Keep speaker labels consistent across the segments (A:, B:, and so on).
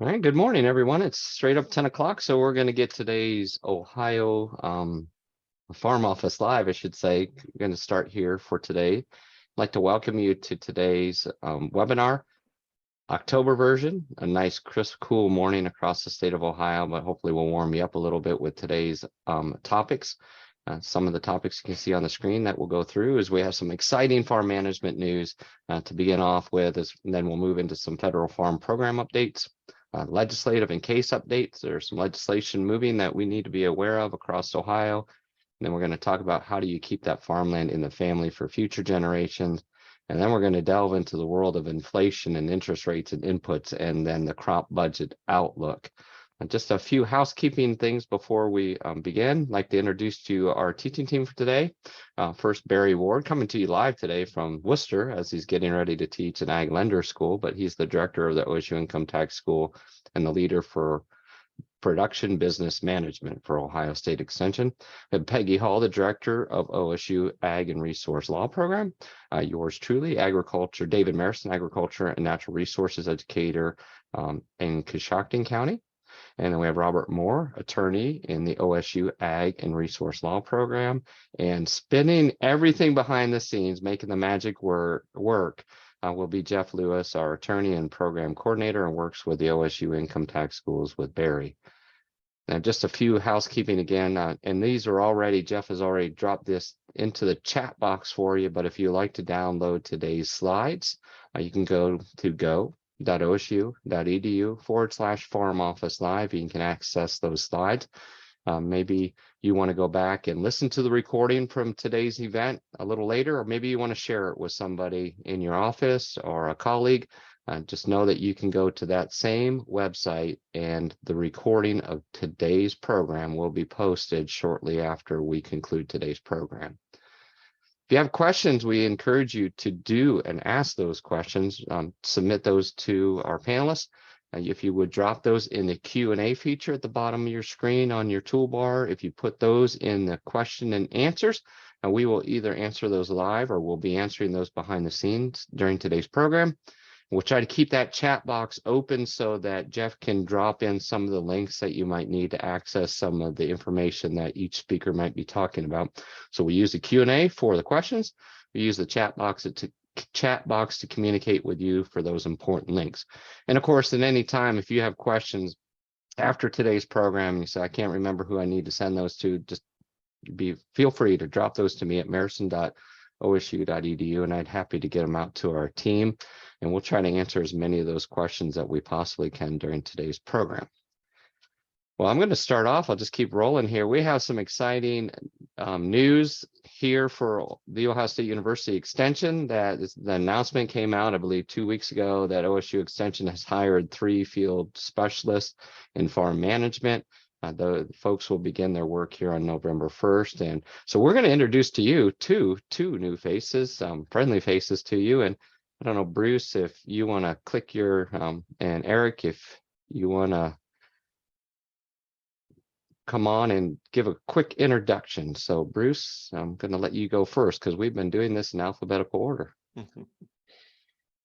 A: All right, good morning, everyone. It's straight up 10 o'clock, so we're going to get today's Ohio Farm Office Live, I should say. We're going to start here for today. I'd like to welcome you to today's webinar, October version, a nice, crisp, cool morning across the state of Ohio, but hopefully we'll warm you up a little bit with today's topics. Some of the topics you can see on the screen that we'll go through is we have some exciting farm management news to begin off with, and then we'll move into some federal farm program updates. Legislative and case updates. There's some legislation moving that we need to be aware of across Ohio. And then we're going to talk about how do you keep that farmland in the family for future generations. And then we're going to delve into the world of inflation and interest rates and inputs, and then the crop budget outlook. And just a few housekeeping things before we begin. I'd like to introduce to you our teaching team for today. First, Barry Ward, coming to you live today from Worcester as he's getting ready to teach an ag lender school, but he's the director of the OSU Income Tax School and the leader for production business management for Ohio State Extension. And Peggy Hall, the director of OSU Ag and Resource Law Program. Yours truly, agriculture, David Marison, agriculture and natural resources educator in Coshocton County. And then we have Robert Moore, attorney in the OSU Ag and Resource Law Program, and spinning everything behind the scenes, making the magic work, will be Jeff Lewis, our attorney and program coordinator, and works with the OSU Income Tax Schools with Barry. Now, just a few housekeeping again, and these are already, Jeff has already dropped this into the chat box for you, but if you like to download today's slides, you can go to go.osu.edu/farm office live. You can access those slides. Maybe you want to go back and listen to the recording from today's event a little later, or maybe you want to share it with somebody in your office or a colleague. Just know that you can go to that same website, and the recording of today's program will be posted shortly after we conclude today's program. If you have questions, we encourage you to do and ask those questions. Submit those to our panelists. If you would drop those in the Q&A feature at the bottom of your screen on your toolbar, if you put those in the question and answers, we will either answer those live or we'll be answering those behind the scenes during today's program. We'll try to keep that chat box open so that Jeff can drop in some of the links that you might need to access some of the information that each speaker might be talking about. So we use the Q&A for the questions. We use the chat box to communicate with you for those important links. And of course, at any time, if you have questions after today's program, you say, I can't remember who I need to send those to, just feel free to drop those to me at marison.osu.edu, and I'd happy to get them out to our team. And we'll try to answer as many of those questions that we possibly can during today's program. Well, I'm going to start off. I'll just keep rolling here. We have some exciting news here for the Ohio State University Extension. The announcement came out, I believe, 2 weeks ago that OSU Extension has hired 3 field specialists in farm management. The folks will begin their work here on November 1st. And so we're going to introduce to you two new faces, friendly faces to you. And I don't know, Bruce, if you want to click your, and Eric, if you want to come on and give a quick introduction. So Bruce, I'm going to let you go first because we've been doing this in alphabetical order.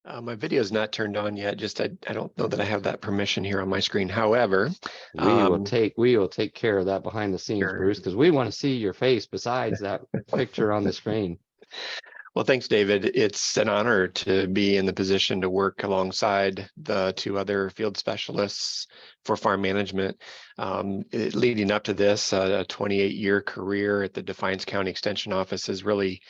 B: My video is not turned on yet. Just I don't know that I have that permission here on my screen. However,
A: we will take care of that behind the scenes, sure, Bruce, because we want to see your face besides that picture on the screen.
B: Well, thanks, David. It's an honor to be in the position to work alongside the 2 other field specialists for farm management. Leading up to this, a 28-year career at the Defiance County Extension Office has really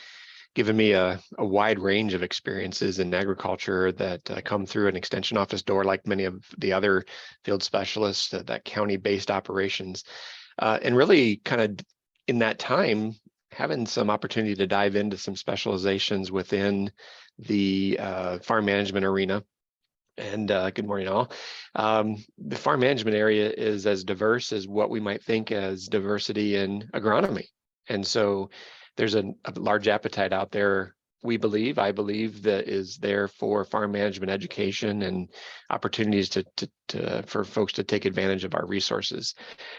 B: given me a wide range of experiences in agriculture that come through an extension office door, like many of the other field specialists, that county-based operations. And really kind of in that time, having some opportunity to dive into some specializations within the farm management arena. And good morning, all. The farm management area is as diverse as what we might think as diversity in agronomy. And so there's a large appetite out there, I believe, that is there for farm management education and opportunities for folks to take advantage of our resources.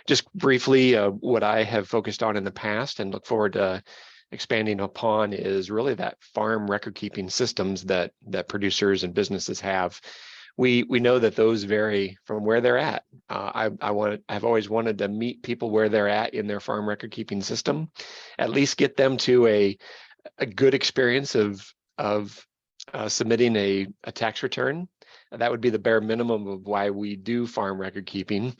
B: Just briefly, what I have focused on in the past and look forward to expanding upon is really that farm record keeping systems that producers and businesses have. we know that those vary from where they're at. I've always wanted to meet people where they're at in their farm record keeping system, at least get them to a good experience of submitting a tax return. That would be the bare minimum of why we do farm record keeping,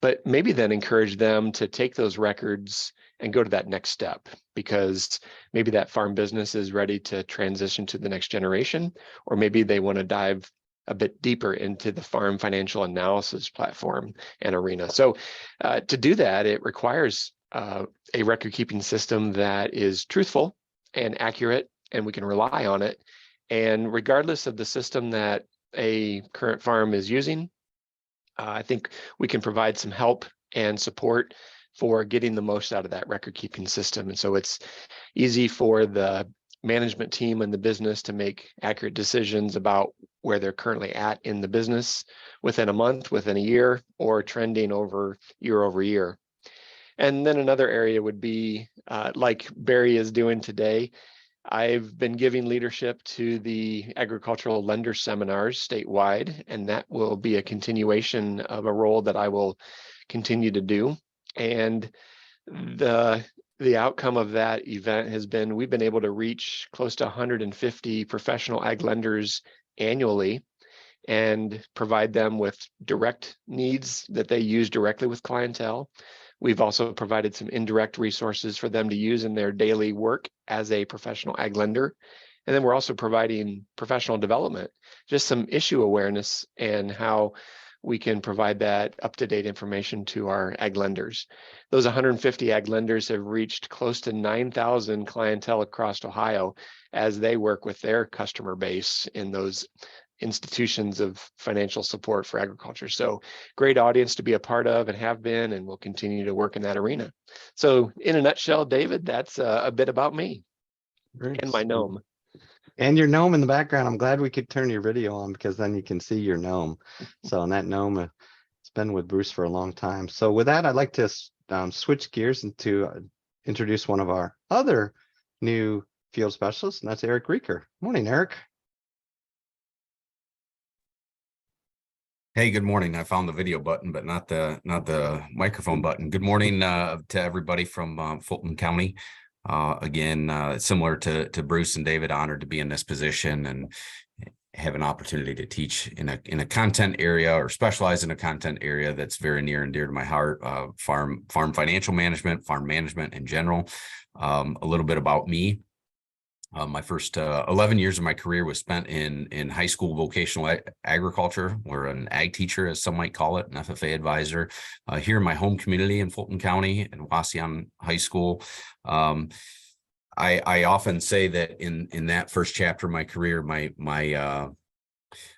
B: but maybe then encourage them to take those records and go to that next step, because maybe that farm business is ready to transition to the next generation, or maybe they want to dive a bit deeper into the farm financial analysis platform and arena. So to do that, it requires a record keeping system that is truthful and accurate, and we can rely on it. And regardless of the system that a current farm is using, I think we can provide some help and support for getting the most out of that record keeping system. And so it's easy for the management team and the business to make accurate decisions about where they're currently at in the business within a month, within a year, or trending over year. And then another area would be like Barry is doing today. I've been giving leadership to the agricultural lender seminars statewide, and that will be a continuation of a role that I will continue to do. And the outcome of that event has been, we've been able to reach close to 150 professional ag lenders annually and provide them with direct needs that they use directly with clientele. We've also provided some indirect resources for them to use in their daily work as a professional ag lender. And then we're also providing professional development, just some issue awareness and how we can provide that up-to-date information to our ag lenders. Those 150 ag lenders have reached close to 9,000 clientele across Ohio as they work with their customer base in those institutions of financial support for agriculture. So great audience to be a part of and have been, and will continue to work in that arena. So in a nutshell, David, that's a bit about me and my gnome.
A: And your gnome in the background. I'm glad we could turn your video on, because then you can see your gnome. So, and that gnome has been with Bruce for a long time. So with that, I'd like to switch gears and to introduce one of our other new field specialists, and that's Eric Rieker. Morning, Eric.
C: Hey, good morning. I found the video button, but not the microphone button. Good morning to everybody from Fulton County. Again, similar to Bruce and David, honored to be in this position and have an opportunity to teach in a content area, or specialize in a content area that's very near and dear to my heart. Farm financial management, farm management in general. A little bit about me. My first 11 years of my career was spent in high school vocational agriculture, or an ag teacher, as some might call it, an FFA advisor, here in my home community in Fulton County and Wauseon High School. I often say that in that first chapter of my career, my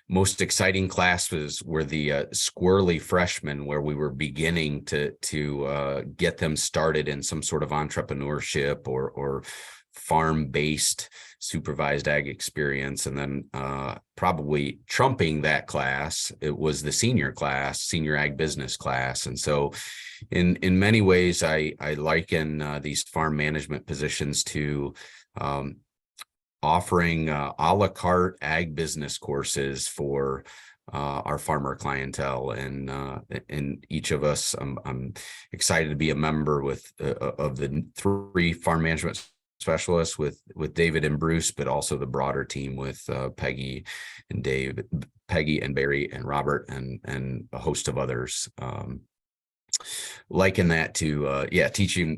C: most exciting class were the squirrely freshmen, where we were beginning to get them started in some sort of entrepreneurship or farm-based supervised ag experience. And then probably trumping that class, it was the senior class, senior ag business class. And so in many ways, I liken these farm management positions to offering a la carte ag business courses for our farmer clientele. And each of us, I'm excited to be a member of the 3 farm management specialists with David and Bruce, but also the broader team with Peggy and Barry and Robert and a host of others. Liken that to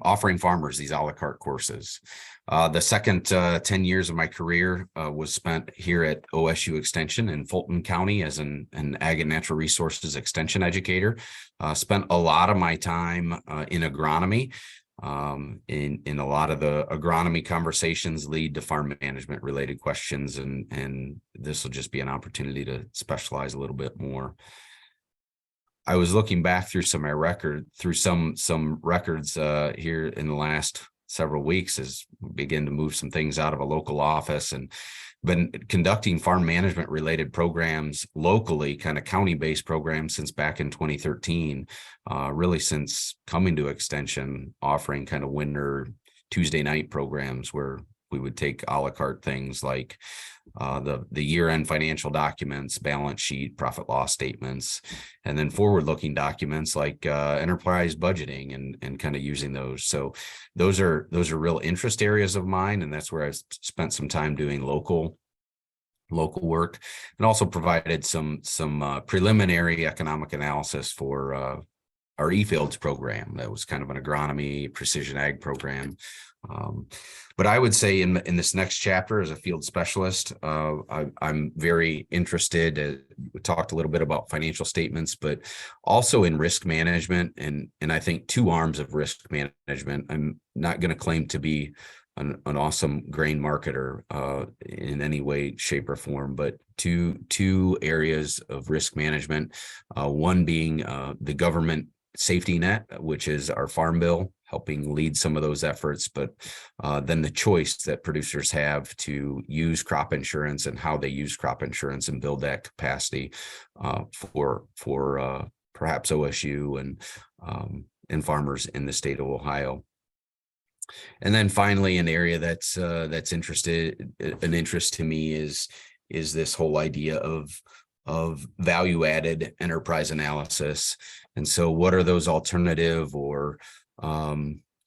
C: offering farmers these a la carte courses. The second 10 years of my career was spent here at OSU Extension in Fulton County as an ag and natural resources extension educator. Spent a lot of my time in agronomy. In a lot of the agronomy conversations lead to farm management related questions, and this will just be an opportunity to specialize a little bit more. I was looking back through some records here in the last several weeks as we begin to move some things out of a local office, and been conducting farm management related programs locally, kind of county-based programs, since back in 2013, really since coming to Extension, offering kind of winter Tuesday night programs where we would take a la carte things like the year-end financial documents, balance sheet, profit loss statements, and then forward-looking documents like enterprise budgeting and kind of using those. So those are real interest areas of mine, and that's where I've spent some time doing local work, and also provided some preliminary economic analysis for our eFields program. That was kind of an agronomy precision ag program. But I would say in this next chapter as a field specialist, I'm very interested. We talked a little bit about financial statements, but also in risk management, and I think two arms of risk management. I'm not going to claim to be an awesome grain marketer in any way, shape, or form, but two areas of risk management. One being the government safety net, which is our farm bill, helping lead some of those efforts, but then the choice that producers have to use crop insurance and how they use crop insurance and build that capacity for perhaps OSU and farmers in the state of Ohio. And then finally, an area that's an interest to me is this whole idea of value-added enterprise analysis. And so what are those alternative or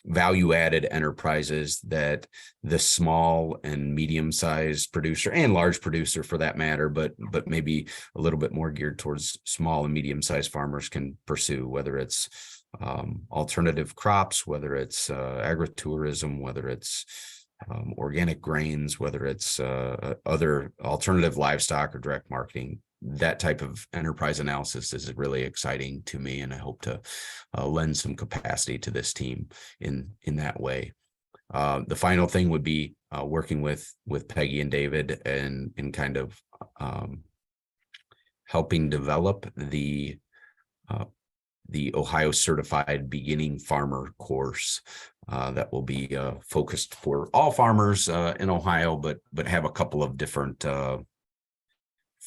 C: value-added enterprises that the small and medium-sized producer and large producer for that matter, but maybe a little bit more geared towards small and medium-sized farmers can pursue, whether it's alternative crops, whether it's agritourism, whether it's organic grains, whether it's other alternative livestock or direct marketing. That type of enterprise analysis is really exciting to me, and I hope to lend some capacity to this team in that way. The final thing would be working with Peggy and David and kind of helping develop the Ohio Certified Beginning Farmer course that will be focused for all farmers in Ohio, but have a couple of different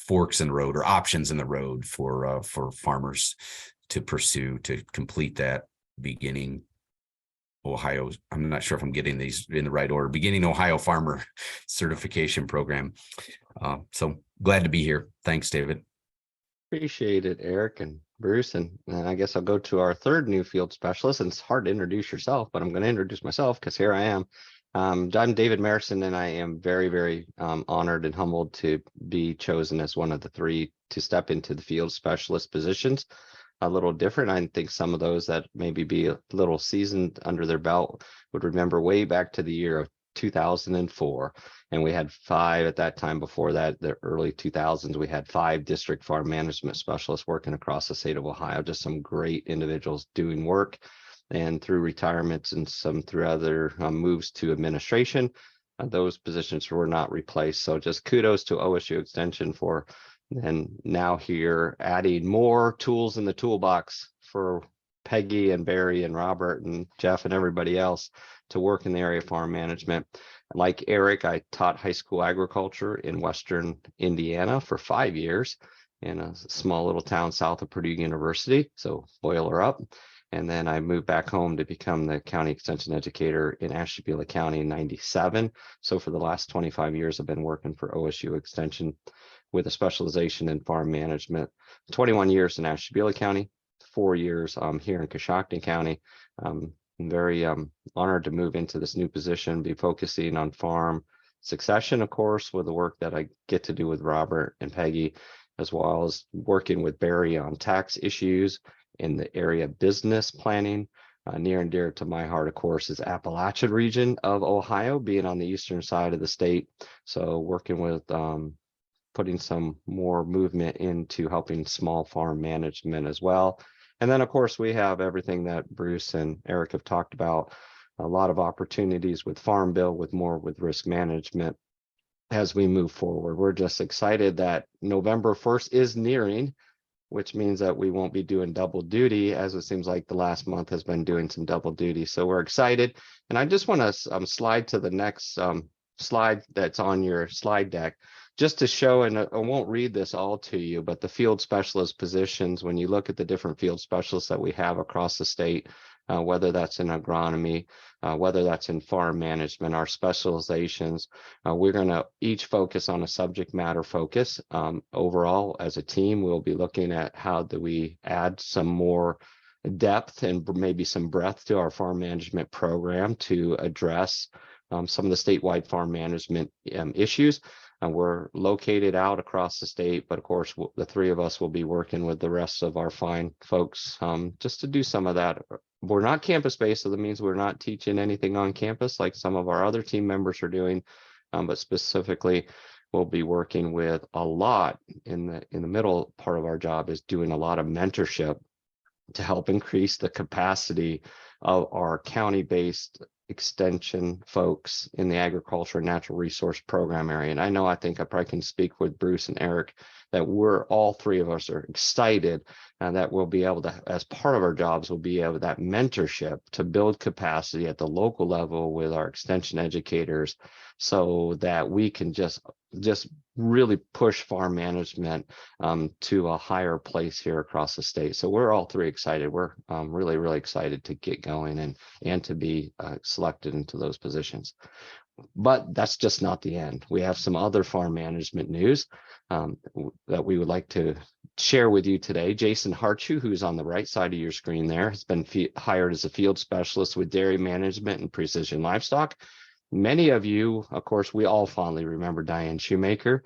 C: forks in the road or options in the road for farmers to pursue to complete that beginning Ohio. I'm not sure if I'm getting these in the right order. Beginning Ohio Farmer Certification Program. So glad to be here. Thanks, David.
A: Appreciate it, Eric and Bruce. And I guess I'll go to our third new field specialist. And it's hard to introduce yourself, but I'm going to introduce myself because here I am. I'm David Marison, and I am very, very honored and humbled to be chosen as one of the three to step into the field specialist positions. A little different. I think some of those that maybe be a little seasoned under their belt would remember way back to the year of 2004. And we had 5 at that time. Before that, the early 2000s, we had 5 district farm management specialists working across the state of Ohio. Just some great individuals doing work. And through retirements and some through other moves to administration, those positions were not replaced. So just kudos to OSU Extension for and now here adding more tools in the toolbox for Peggy and Barry and Robert and Jeff and everybody else to work in the area of farm management. Like Eric, I taught high school agriculture in Western Indiana for 5 years in a small little town south of Purdue University. So boiler up. And then I moved back home to become the county extension educator in Ashtabula County in '97. So for the last 25 years, I've been working for OSU Extension with a specialization in farm management. 21 years in Ashtabula County, 4 years here in Coshocton County. I'm very honored to move into this new position, be focusing on farm succession, of course, with the work that I get to do with Robert and Peggy, as well as working with Barry on tax issues in the area of business planning. Near and dear to my heart, of course, is Appalachian region of Ohio, being on the eastern side of the state. So working with putting some more movement into helping small farm management as well. And then, of course, we have everything that Bruce and Eric have talked about, a lot of opportunities with Farm Bill, with risk management as we move forward. We're just excited that November 1st is nearing, which means that we won't be doing double duty, as it seems like the last month has been doing some double duty. So we're excited. And I just want to slide to the next slide that's on your slide deck, just to show, and I won't read this all to you, but the field specialist positions, when you look at the different field specialists that we have across the state, whether that's in agronomy, whether that's in farm management, our specializations. We're going to each focus on a subject matter focus. Overall, as a team, we'll be looking at how do we add some more depth and maybe some breadth to our farm management program to address some of the statewide farm management issues. We're located out across the state, but of course, the three of us will be working with the rest of our fine folks just to do some of that. We're not campus-based, so that means we're not teaching anything on campus like some of our other team members are doing, but specifically, we'll be working with a lot in the middle part of our job is doing a lot of mentorship to help increase the capacity of our county-based extension folks in the agriculture and natural resource program area. And I think I probably can speak with Bruce and Eric that we're all three of us are excited and that we'll be able to, as part of our jobs, we'll be able that mentorship to build capacity at the local level with our extension educators so that we can just really push farm management to a higher place here across the state. So we're all three excited. We're really, really excited to get going and to be selected into those positions. But that's just not the end. We have some other farm management news that we would like to share with you today. Jason Harchu, who's on the right side of your screen there, has been hired as a field specialist with dairy management and precision livestock. Many of you, of course, we all fondly remember Diane Shoemaker,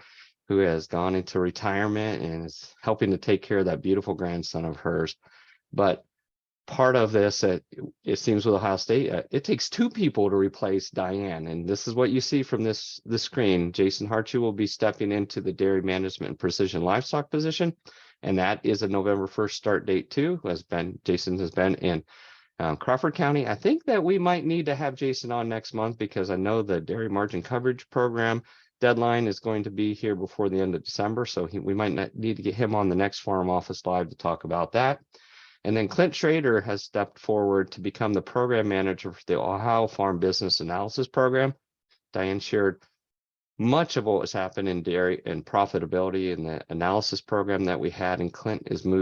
A: who has gone into retirement and is helping to take care of that beautiful grandson of hers. But part of this, it seems with Ohio State, it takes two people to replace Diane. And this is what you see from this screen. Jason Harchu will be stepping into the dairy management and precision livestock position. And that is a November 1st start date too, Jason has been in Crawford County. I think that we might need to have Jason on next month because I know the dairy margin coverage program deadline is going to be here before the end of December. So we might need to get him on the next Farm Office Live to talk about that. And then Clint Schrader has stepped forward to become the program manager for the Ohio Farm Business Analysis Program. Diane shared much of what was happening in dairy and profitability in the analysis program that we had, and Clint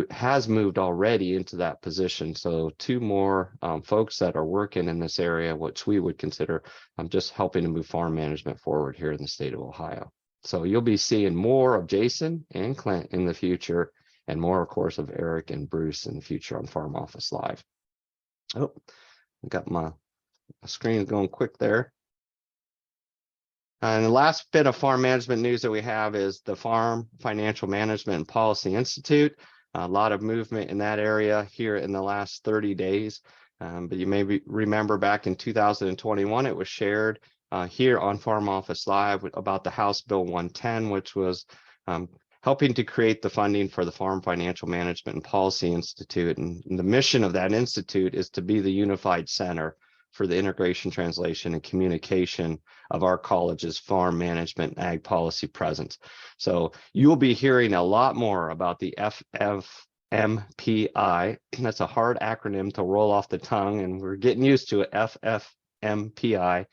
A: has moved already into that position. So two more folks that are working in this area, which we would consider just helping to move farm management forward here in the state of Ohio. So you'll be seeing more of Jason and Clint in the future, and more, of course, of Eric and Bruce in the future on Farm Office Live. Oh, I got my screen going quick there. And the last bit of farm management news that we have is the Farm Financial Management and Policy Institute. A lot of movement in that area here in the last 30 days. But you may remember back in 2021, it was shared here on Farm Office Live about the House Bill 110, which was helping to create the funding for the Farm Financial Management and Policy Institute. And the mission of that institute is to be the unified center for the integration, translation, and communication of our college's farm management and ag policy presence. So you'll be hearing a lot more about the FFMPI. That's a hard acronym to roll off the tongue, and we're getting used to it, FFMPI.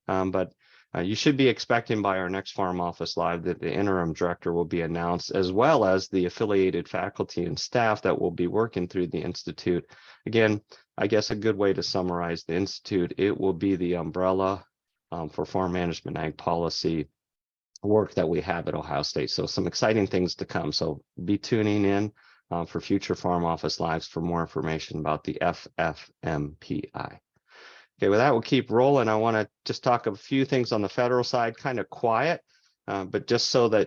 A: But you should be expecting by our next Farm Office Live that the interim director will be announced, as well as the affiliated faculty and staff that will be working through the Institute. Again, I guess a good way to summarize the Institute, it will be the umbrella for farm management ag policy work that we have at Ohio State. So some exciting things to come. So be tuning in for future Farm Office Lives for more information about the FFMPI. Okay, with that, we'll keep rolling. I want to just talk a few things on the federal side, kind of quiet, but just so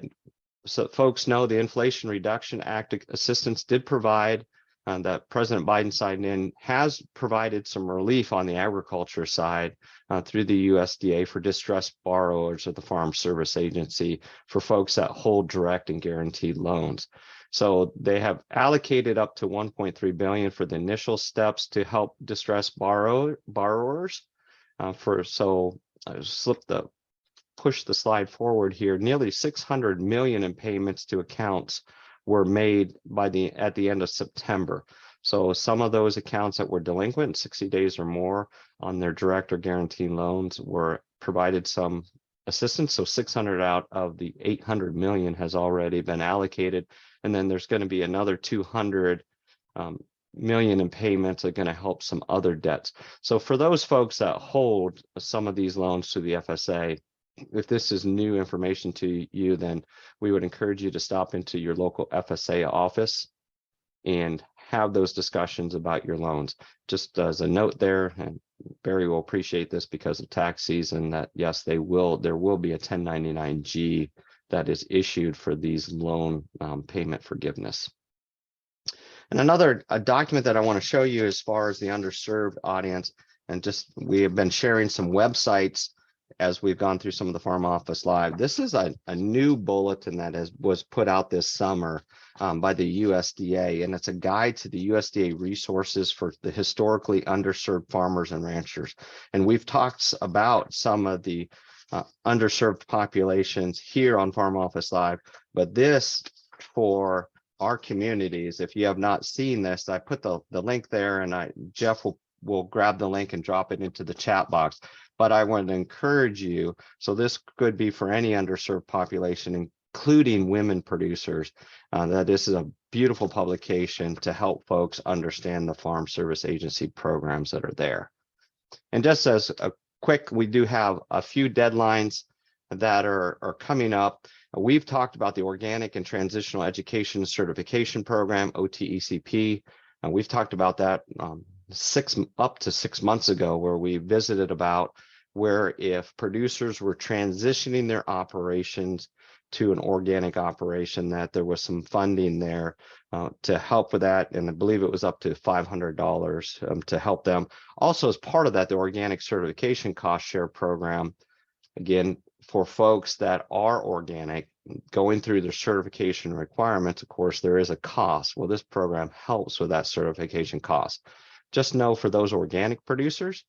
A: folks know, the Inflation Reduction Act assistance did provide that President Biden signed in, has provided some relief on the agriculture side through the USDA for distressed borrowers of the Farm Service Agency for folks that hold direct and guaranteed loans. So they have allocated up to $1.3 billion for the initial steps to help distressed borrowers. Push the slide forward here. Nearly $600 million in payments to accounts were made at the end of September. So some of those accounts that were delinquent 60 days or more on their direct or guaranteed loans were provided some assistance. So 600 out of the 800 million has already been allocated. And then there's going to be another 200 million in payments are going to help some other debts. So for those folks that hold some of these loans to the FSA, if this is new information to you, then we would encourage you to stop into your local FSA office and have those discussions about your loans. Just as a note there, and Barry will appreciate this because of tax season, that yes, there will be a 1099-G that is issued for these loan payment forgiveness. And another document that I want to show you as far as the underserved audience, and just we have been sharing some websites as we've gone through some of the Farm Office Live. This is a new bulletin that was put out this summer by the USDA, and it's a guide to the USDA resources for the historically underserved farmers and ranchers. And we've talked about some of the underserved populations here on Farm Office Live, but this for our communities, if you have not seen this, I put the link there, and Jeff will grab the link and drop it into the chat box. But I want to encourage you, so this could be for any underserved population, including women producers, that this is a beautiful publication to help folks understand the Farm Service Agency programs that are there. And just as a quick, we do have a few deadlines that are coming up. We've talked about the Organic and Transitional Education Certification Program, OTECP, and we've talked about that up to 6 months ago, where we visited about where if producers were transitioning their operations to an organic operation, that there was some funding there to help with that. And I believe it was up to $500 to help them. Also, as part of that, the Organic Certification Cost Share Program, again, for folks that are organic, going through their certification requirements, of course, there is a cost. Well, this program helps with that certification cost. Just know for those organic producers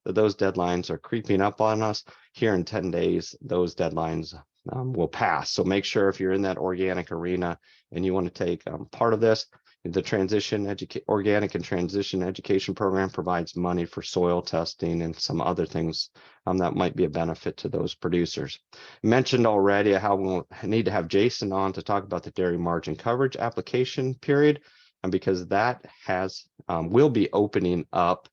A: that those deadlines are creeping up on us. Here in 10 days, those deadlines will pass. So make sure if you're in that organic arena and you want to take part of this, the Organic and Transition Education Program provides money for soil testing and some other things that might be a benefit to those producers. Mentioned already how we'll need to have Jason on to talk about the dairy margin coverage application period, and because that will be opening up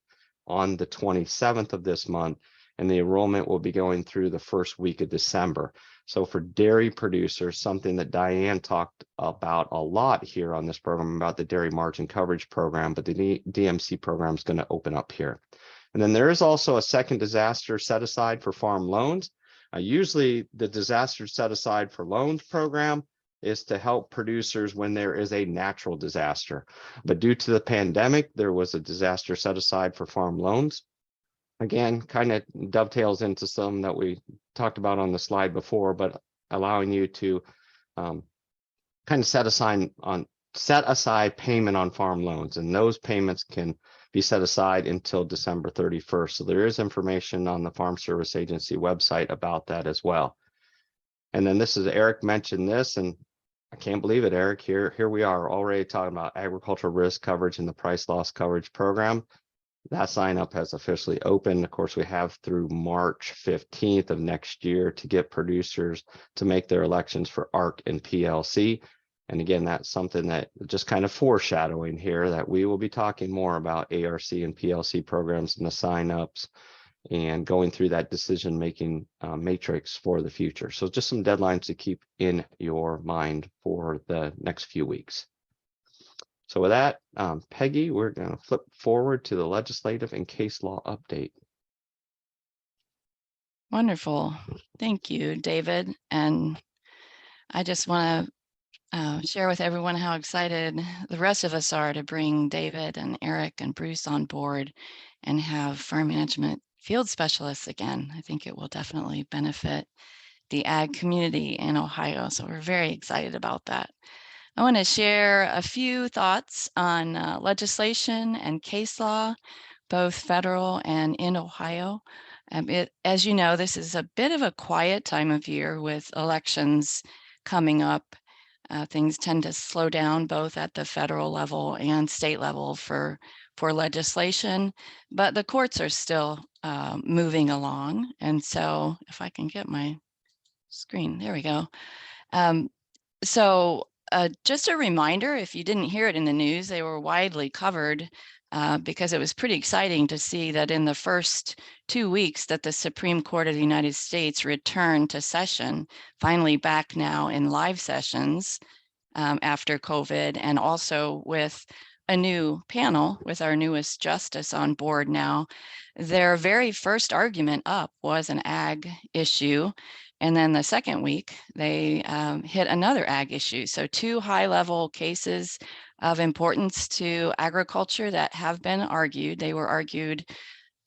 A: on the 27th of this month, and the enrollment will be going through the first week of December. So for dairy producers, something that Diane talked about a lot here on this program about the dairy margin coverage program, but the DMC program is going to open up here. And then there is also a second disaster set aside for farm loans. Usually the disaster set aside for loans program is to help producers when there is a natural disaster. But due to the pandemic, there was a disaster set aside for farm loans. Again, kind of dovetails into some that we talked about on the slide before, but allowing you to kind of set aside payment on farm loans, and those payments can be set aside until December 31st. So there is information on the Farm Service Agency website about that as well. And then this is Eric mentioned this, and I can't believe it, Eric. Here we are already talking about agricultural risk coverage and the price loss coverage program. That sign up has officially opened. Of course, we have through March 15th of next year to get producers to make their elections for ARC and PLC. And again, that's something that just kind of foreshadowing here that we will be talking more about ARC and PLC programs and the signups and going through that decision-making matrix for the future. So just some deadlines to keep in your mind for the next few weeks. So with that, Peggy, we're going to flip forward to the legislative and case law update.
D: Wonderful. Thank you, David. And I just want to share with everyone how excited the rest of us are to bring David and Eric and Bruce on board and have farm management field specialists again. I think it will definitely benefit the ag community in Ohio. So we're very excited about that. I want to share a few thoughts on legislation and case law, both federal and in Ohio. As you know, this is a bit of a quiet time of year with elections coming up. Things tend to slow down both at the federal level and state level for legislation, but the courts are still moving along. And so if I can get my screen, there we go. So just a reminder, if you didn't hear it in the news, they were widely covered because it was pretty exciting to see that in the first 2 weeks that the Supreme Court of the United States returned to session, finally back now in live sessions after COVID, and also with a new panel with our newest justice on board now. Their very first argument up was an ag issue. And then the second week, they hit another ag issue. So 2 high-level cases of importance to agriculture that have been argued. They were argued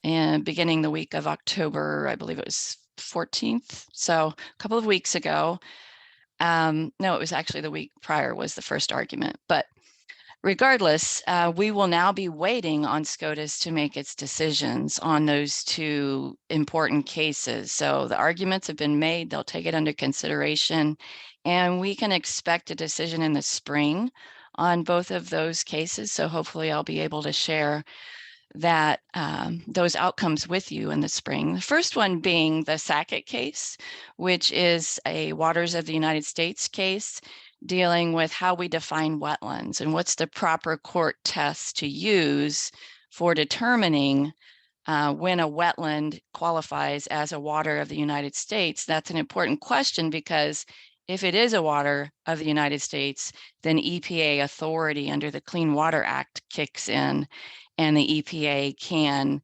D: in beginning the week of October, I believe it was 14th. So a couple of weeks ago. No, it was actually the week prior was the first argument. But regardless, we will now be waiting on SCOTUS to make its decisions on those 2 important cases. So the arguments have been made, they'll take it under consideration, and we can expect a decision in the spring on both of those cases. So hopefully I'll be able to share that those outcomes with you in the spring. The first one being the Sackett case, which is a Waters of the United States case dealing with how we define wetlands and what's the proper court test to use for determining when a wetland qualifies as a water of the United States. That's an important question because if it is a water of the United States, then EPA authority under the Clean Water Act kicks in, and the EPA can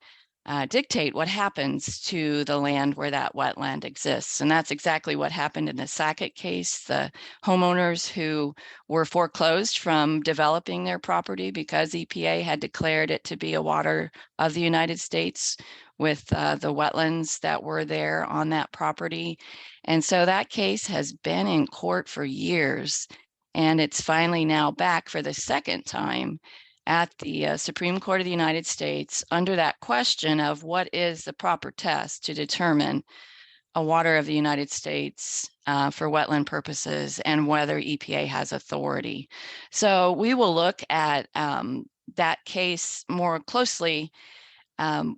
D: dictate what happens to the land where that wetland exists. And that's exactly what happened in the Sackett case. The homeowners who were foreclosed from developing their property because EPA had declared it to be a water of the United States with the wetlands that were there on that property. And so that case has been in court for years, and it's finally now back for the second time at the Supreme Court of the United States under that question of what is the proper test to determine a water of the United States for wetland purposes and whether EPA has authority. So we will look at that case more closely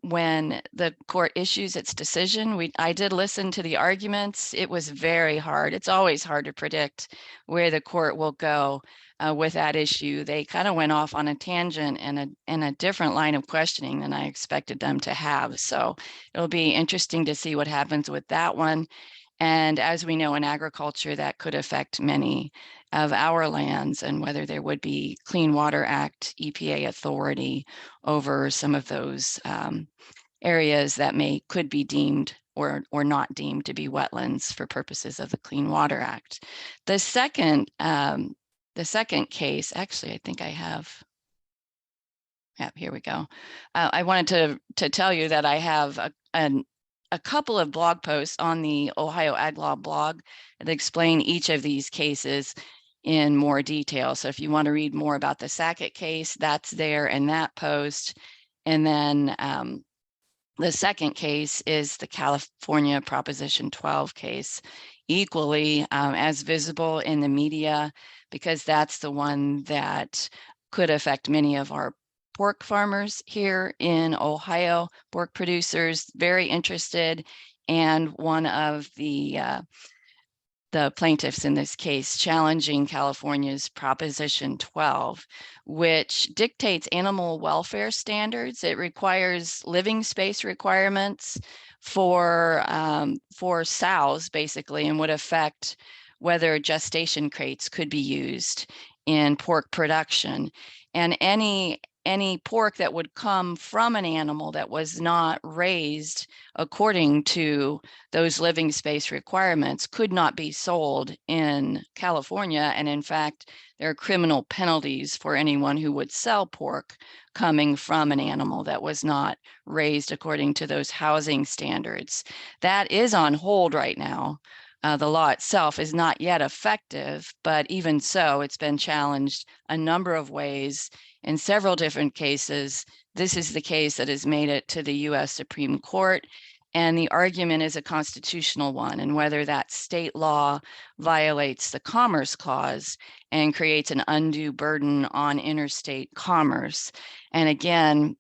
D: when the court issues its decision. I did listen to the arguments. It was very hard. It's always hard to predict where the court will go with that issue. They kind of went off on a tangent and a different line of questioning than I expected them to have. So it'll be interesting to see what happens with that one. And as we know in agriculture, that could affect many of our lands and whether there would be Clean Water Act EPA authority over some of those areas that could be deemed or not deemed to be wetlands for purposes of the Clean Water Act. The second case, actually, I think I have. Yeah, here we go. I wanted to tell you that I have a couple of blog posts on the Ohio Ag Law blog that explain each of these cases in more detail. So if you want to read more about the Sackett case, that's there in that post. And then the second case is the California Proposition 12 case, equally as visible in the media, because that's the one that could affect many of our pork farmers here in Ohio, pork producers, very interested, and one of the plaintiffs in this case challenging California's Proposition 12, which dictates animal welfare standards. It requires living space requirements for sows, basically, and would affect whether gestation crates could be used in pork production. And any pork that would come from an animal that was not raised according to those living space requirements could not be sold in California. And in fact, there are criminal penalties for anyone who would sell pork coming from an animal that was not raised according to those housing standards. That is on hold right now. The law itself is not yet effective, but even so, it's been challenged a number of ways in several different cases. This is the case that has made it to the US Supreme Court, and the argument is a constitutional one, and whether that state law violates the Commerce Clause and creates an undue burden on interstate commerce. And again,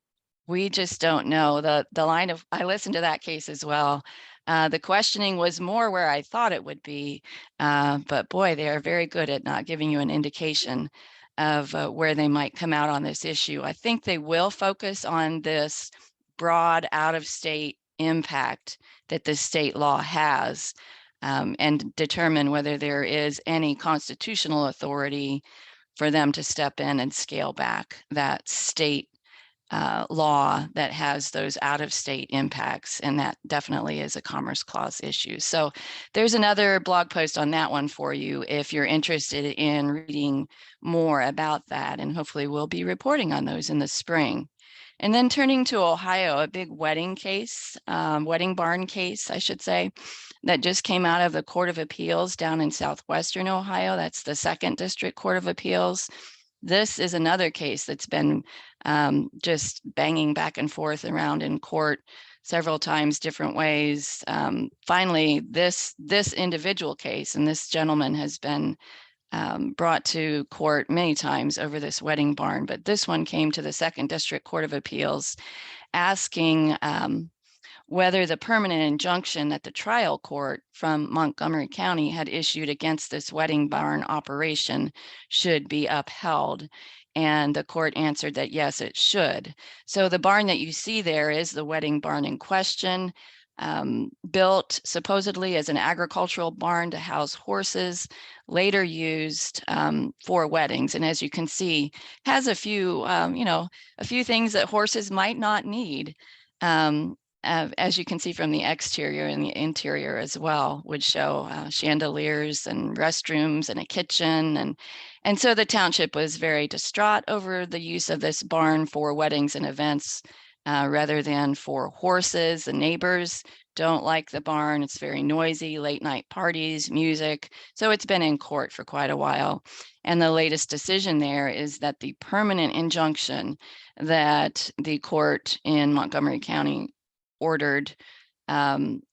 D: we just don't know. I listened to that case as well. The questioning was more where I thought it would be, but boy, they are very good at not giving you an indication of where they might come out on this issue. I think they will focus on this broad out-of-state impact that the state law has, and determine whether there is any constitutional authority for them to step in and scale back that state law that has those out-of-state impacts, and that definitely is a Commerce Clause issue. So there's another blog post on that one for you if you're interested in reading more about that, and hopefully we'll be reporting on those in the spring. And then turning to Ohio, a big wedding case, wedding barn case, I should say, that just came out of the Court of Appeals down in southwestern Ohio. That's the 2nd District Court of Appeals. This is another case that's been just banging back and forth around in court several times, different ways. Finally, this individual case, and this gentleman has been brought to court many times over this wedding barn, but this one came to the 2nd District Court of Appeals asking whether the permanent injunction that the trial court from Montgomery County had issued against this wedding barn operation should be upheld. And the court answered that yes, it should. So the barn that you see there is the wedding barn in question, built supposedly as an agricultural barn to house horses, later used for weddings. And as you can see, has a few, a few things that horses might not need. As you can see from the exterior, and the interior as well would show chandeliers and restrooms and a kitchen. And so the township was very distraught over the use of this barn for weddings and events rather than for horses. The neighbors don't like the barn. It's very noisy, late night parties, music. So it's been in court for quite a while. And the latest decision there is that the permanent injunction that the court in Montgomery County ordered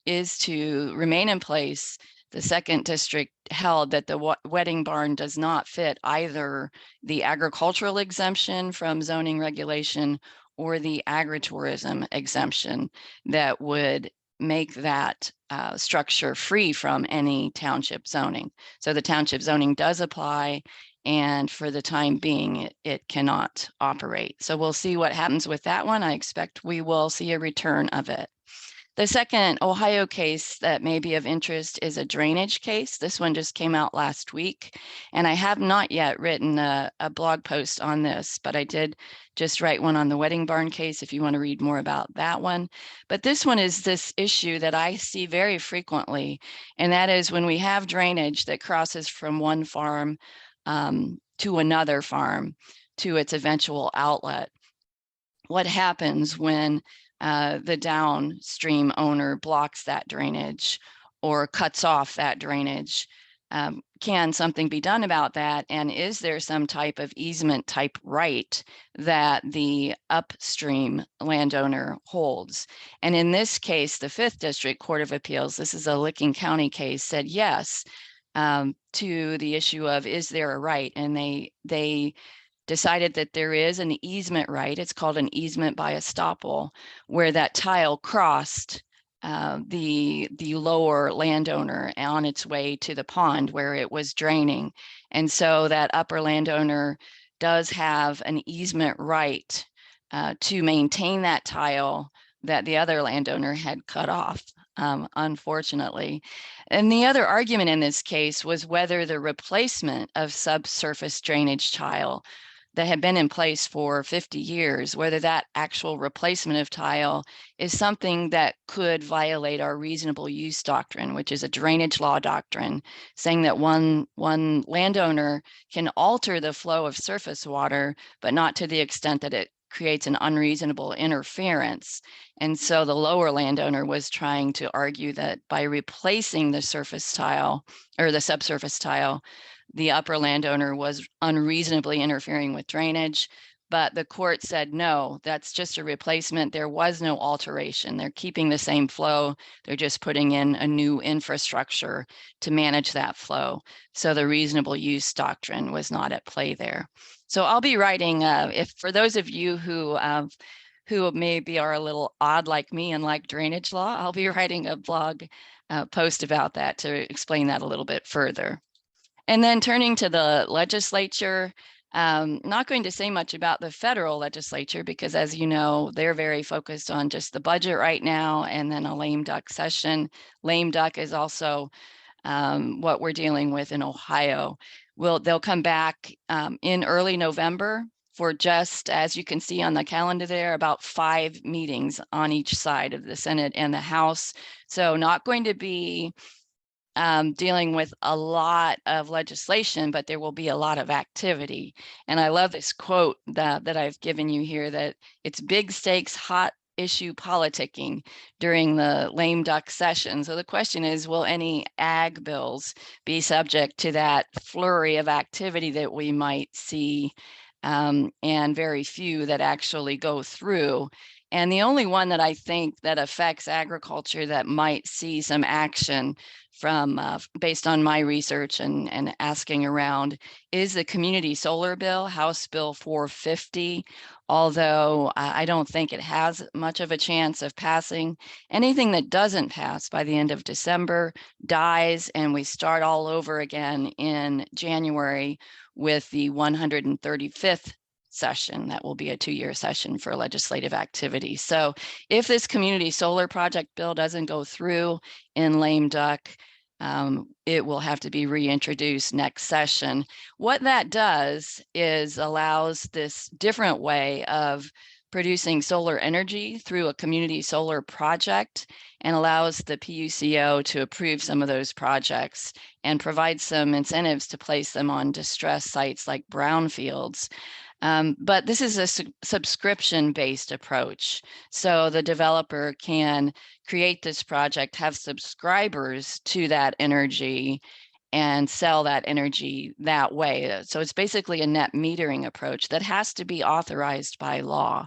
D: is to remain in place. The 2nd District held that the wedding barn does not fit either the agricultural exemption from zoning regulation or the agritourism exemption that would make that structure free from any township zoning. So the township zoning does apply, and for the time being, it cannot operate. So we'll see what happens with that one. I expect we will see a return of it. The second Ohio case that may be of interest is a drainage case. This one just came out last week, and I have not yet written a blog post on this, but I did just write one on the wedding barn case if you want to read more about that one. But this one is this issue that I see very frequently, and that is when we have drainage that crosses from one farm to another farm to its eventual outlet. What happens when the downstream owner blocks that drainage or cuts off that drainage? Can something be done about that? And is there some type of easement type right that the upstream landowner holds? And in this case, the 5th District Court of Appeals, this is a Licking County case, said yes to the issue of, is there a right? And they decided that there is an easement right. It's called an easement by estoppel, where that tile crossed the lower landowner on its way to the pond where it was draining. And so that upper landowner does have an easement right to maintain that tile that the other landowner had cut off, unfortunately. And the other argument in this case was whether the replacement of subsurface drainage tile that had been in place for 50 years, whether that actual replacement of tile is something that could violate our reasonable use doctrine, which is a drainage law doctrine, saying that one landowner can alter the flow of surface water, but not to the extent that it creates an unreasonable interference. And so the lower landowner was trying to argue that by replacing the surface tile or the subsurface tile, the upper landowner was unreasonably interfering with drainage. But the court said, no, that's just a replacement. There was no alteration. They're keeping the same flow. They're just putting in a new infrastructure to manage that flow. So the reasonable use doctrine was not at play there. So I'll be writing, if for those of you who who maybe are a little odd like me and like drainage law, I'll be writing a blog post about that to explain that a little bit further. And then turning to the legislature, not going to say much about the federal legislature because, as you know, they're very focused on just the budget right now and then a lame duck session. Lame duck is also what we're dealing with in Ohio. They'll come back in early November for, just as you can see on the calendar there, about 5 meetings on each side of the Senate and the House. So not going to be dealing with a lot of legislation, but there will be a lot of activity. And I love this quote that I've given you here, that it's big stakes, hot issue politicking during the lame duck session. So the question is, will any ag bills be subject to that flurry of activity that we might see, and very few that actually go through? And the only one that I think that affects agriculture that might see some action from based on my research and asking around is the community solar bill, House Bill 450. Although I don't think it has much of a chance of passing. Anything that doesn't pass by the end of December dies, and we start all over again in January with the 135th session. That will be a 2-year session for legislative activity. So if this community solar project bill doesn't go through in lame duck, it will have to be reintroduced next session. What that does is allows this different way of producing solar energy through a community solar project, and allows the PUCO to approve some of those projects and provide some incentives to place them on distressed sites like brownfields. But this is a subscription-based approach. So the developer can create this project, have subscribers to that energy, and sell that energy that way. So it's basically a net metering approach that has to be authorized by law.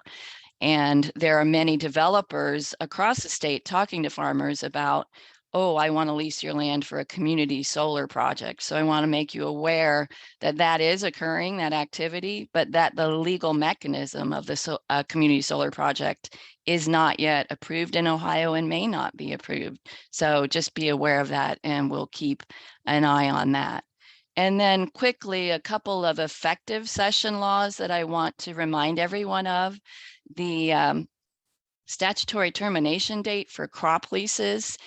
D: And there are many developers across the state talking to farmers about, oh, I want to lease your land for a community solar project. So I want to make you aware that that is occurring, that activity, but that the legal mechanism of the community solar project is not yet approved in Ohio and may not be approved. So just be aware of that, and we'll keep an eye on that. And then quickly, a couple of effective session laws that I want to remind everyone of. The statutory termination date for crop leases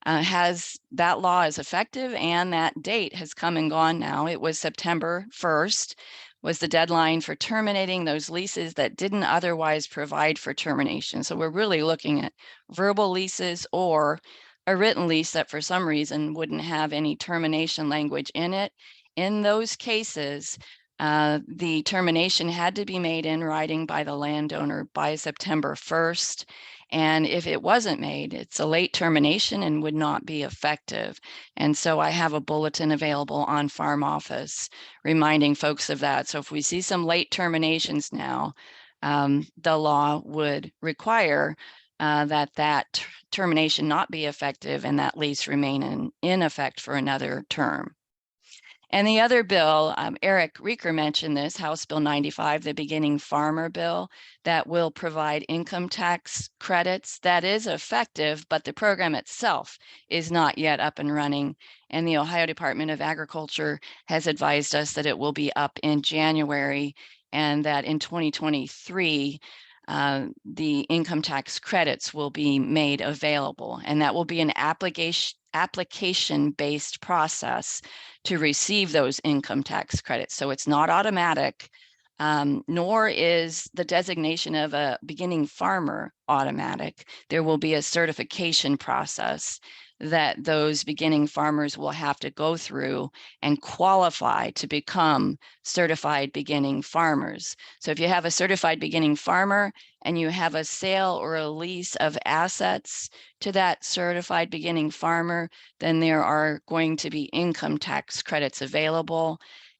D: that law is effective, and that date has come and gone now. It was September 1st was the deadline for terminating those leases that didn't otherwise provide for termination. So we're really looking at verbal leases or a written lease that for some reason wouldn't have any termination language in it. In those cases, the termination had to be made in writing by the landowner by September 1st. And if it wasn't made, it's a late termination and would not be effective. And so I have a bulletin available on Farm Office reminding folks of that. So if we see some late terminations now, the law would require that termination not be effective and that lease remain in effect for another term. And the other bill, Eric Reeker mentioned this, House Bill 95, the Beginning Farmer Bill, that will provide income tax credits. That is effective, but the program itself is not yet up and running. And the Ohio Department of Agriculture has advised us that it will be up in January, and that in 2023, the income tax credits will be made available. And that will be an application-based process to receive those income tax credits. So it's not automatic, nor is the designation of a beginning farmer automatic. There will be a certification process that those beginning farmers will have to go through and qualify to become certified beginning farmers. So if you have a certified beginning farmer and you have a sale or a lease of assets to that certified beginning farmer, then there are going to be income tax credits available.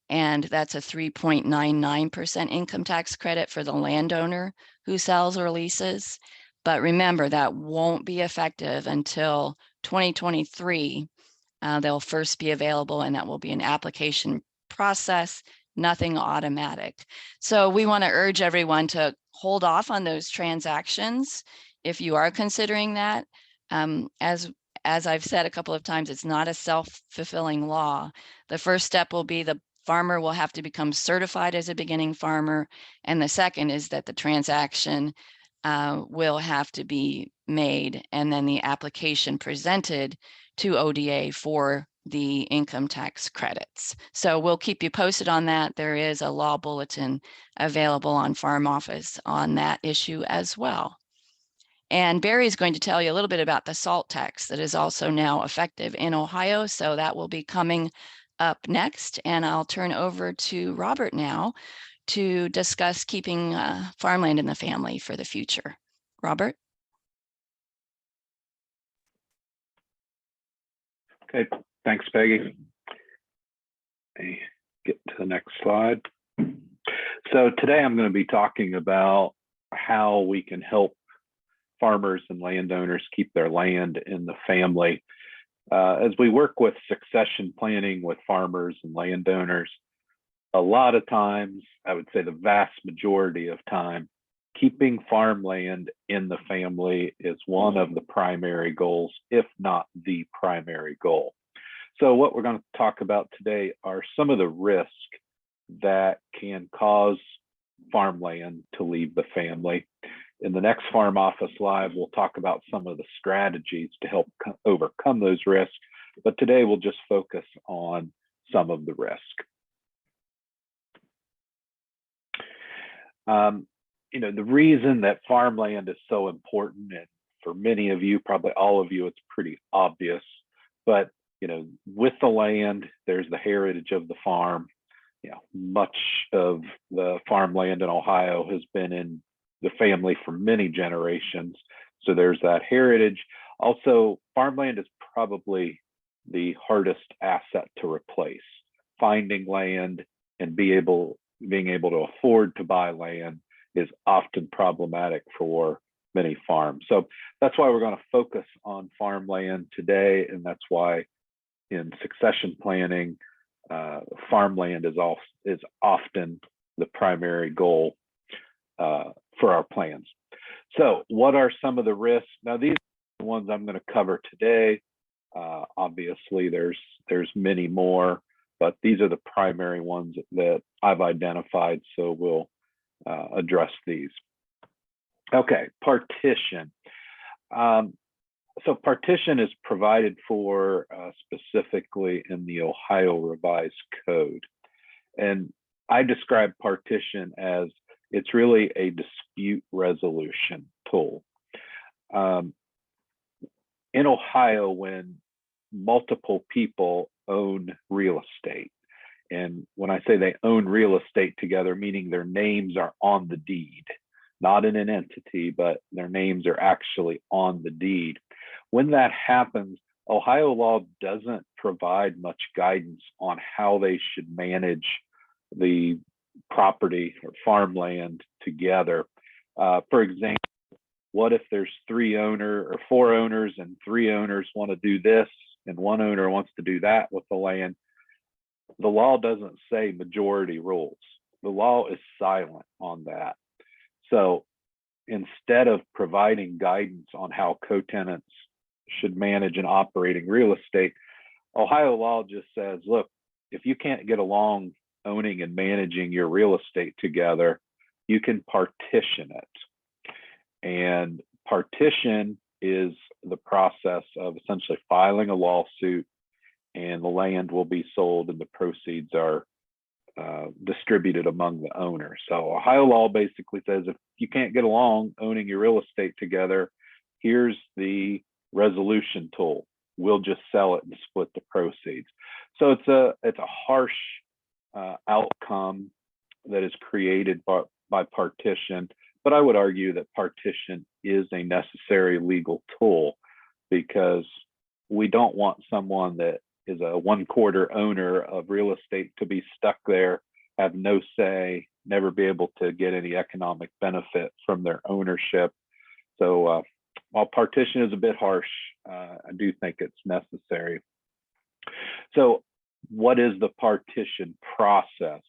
D: And that's a 3.99% income tax credit for the landowner who sells or leases. But remember, that won't be effective until 2023. They'll first be available, and that will be an application process, nothing automatic. So we want to urge everyone to hold off on those transactions if you are considering that. As I've said a couple of times, it's not a self-fulfilling law. The first step will be the farmer will have to become certified as a beginning farmer. And the second is that the transaction will have to be made, and then the application presented to ODA for the income tax credits. So we'll keep you posted on that. There is a law bulletin available on Farm Office on that issue as well. And Barry is going to tell you a little bit about the SALT tax that is also now effective in Ohio. So that will be coming up next. And I'll turn over to Robert now to discuss keeping farmland in the family for the future. Robert?
E: Okay, thanks, Peggy. Let me get to the next slide. So today I'm going to be talking about how we can help farmers and landowners keep their land in the family. As we work with succession planning with farmers and landowners, a lot of times, I would say the vast majority of time, keeping farmland in the family is one of the primary goals, if not the primary goal. So what we're going to talk about today are some of the risks that can cause farmland to leave the family. In the next Farm Office Live, we'll talk about some of the strategies to help overcome those risks, but today we'll just focus on some of the risk. You know, the reason that farmland is so important, and for many of you, probably all of you, it's pretty obvious, but you know, with the land, there's the heritage of the farm. You know, much of the farmland in Ohio has been in the family for many generations. So there's that heritage. Also, farmland is probably the hardest asset to replace. Finding land and being able to afford to buy land is often problematic for many farms. So that's why we're going to focus on farmland today. And that's why in succession planning, farmland is often the primary goal for our plans. So what are some of the risks? Now, these are the ones I'm going to cover today. Obviously, there's many more, but these are the primary ones that I've identified. So we'll address these. Okay, partition. So partition is provided for specifically in the Ohio Revised Code. And I describe partition as it's really a dispute resolution tool. In Ohio, when multiple people own real estate, and when I say they own real estate together, meaning their names are on the deed, not in an entity, but their names are actually on the deed. When that happens, Ohio law doesn't provide much guidance on how they should manage the property or farmland together. For example, what if there's 4 owners and 3 owners want to do this and 1 owner wants to do that with the land? The law doesn't say majority rules. The law is silent on that. So instead of providing guidance on how co-tenants should manage and operating real estate, Ohio law just says, look, if you can't get along owning and managing your real estate together, you can partition it. And partition is the process of essentially filing a lawsuit, and the land will be sold and the proceeds are distributed among the owners. So Ohio law basically says if you can't get along owning your real estate together, here's the resolution tool. We'll just sell it and split the proceeds. So it's a harsh outcome that is created by partition, but I would argue that partition is a necessary legal tool because we don't want someone that is a 1/4 owner of real estate to be stuck there, have no say, never be able to get any economic benefit from their ownership. So while partition is a bit harsh, I do think it's necessary. So what is the partition process?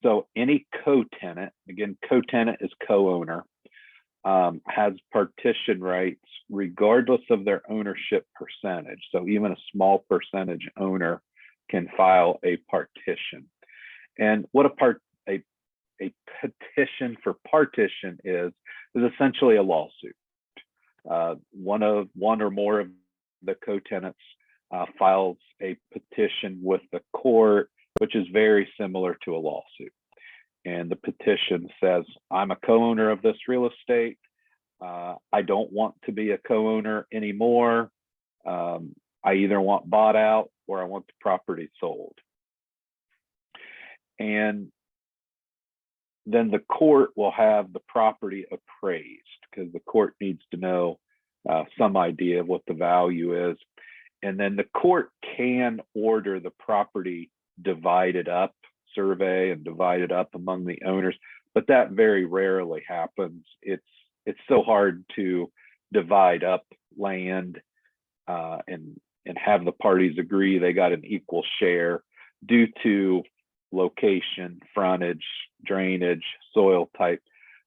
E: So any co-tenant, again, co-tenant is co-owner, has partition rights regardless of their ownership percentage. So even a small percentage owner can file a partition. And what a petition for partition is essentially a lawsuit. One or more of the co-tenants files a petition with the court, which is very similar to a lawsuit. And the petition says, I'm a co-owner of this real estate. I don't want to be a co-owner anymore. I either want bought out or I want the property sold. And then the court will have the property appraised, because the court needs to know some idea of what the value is. And then the court can order the property divided up, survey and divided up among the owners, but that very rarely happens. It's so hard to divide up land and have the parties agree they got an equal share due to location, frontage, drainage, soil type.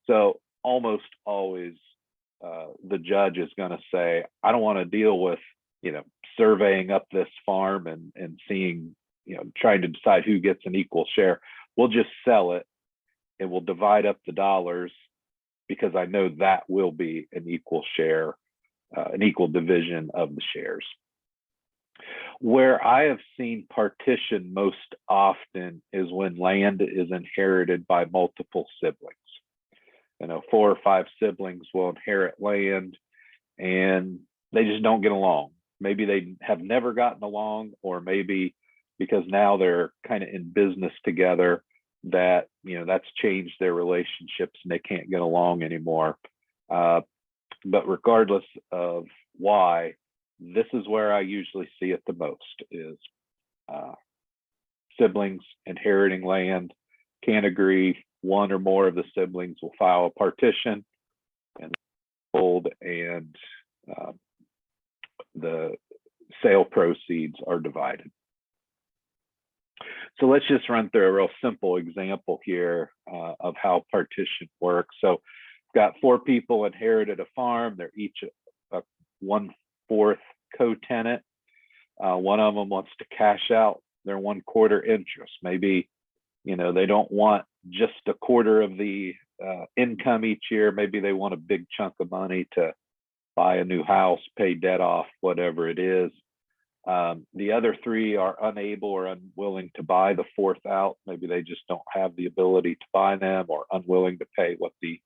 E: So almost always the judge is going to say, I don't want to deal with, surveying up this farm and seeing, trying to decide who gets an equal share. We'll just sell it and we'll divide up the dollars, because I know that will be an equal share, an equal division of the shares. Where I have seen partition most often is when land is inherited by multiple siblings. 4 or 5 siblings will inherit land and they just don't get along. Maybe they have never gotten along, or maybe because now they're kind of in business together, that that's changed their relationships and they can't get along anymore. But regardless of why, this is where I usually see it the most, is siblings inheriting land, can't agree. One or more of the siblings will file a partition and sold, and the sale proceeds are divided. So let's just run through a real simple example here of how partition works. So we've got 4 people inherited a farm. They're each a 1/4 co-tenant. One of them wants to cash out their 1/4 interest. Maybe, they don't want just a quarter of the income each year. Maybe they want a big chunk of money to buy a new house, pay debt off, whatever it is. The other 3 are unable or unwilling to buy the 4th out. Maybe they just don't have the ability to buy them, or unwilling to pay what the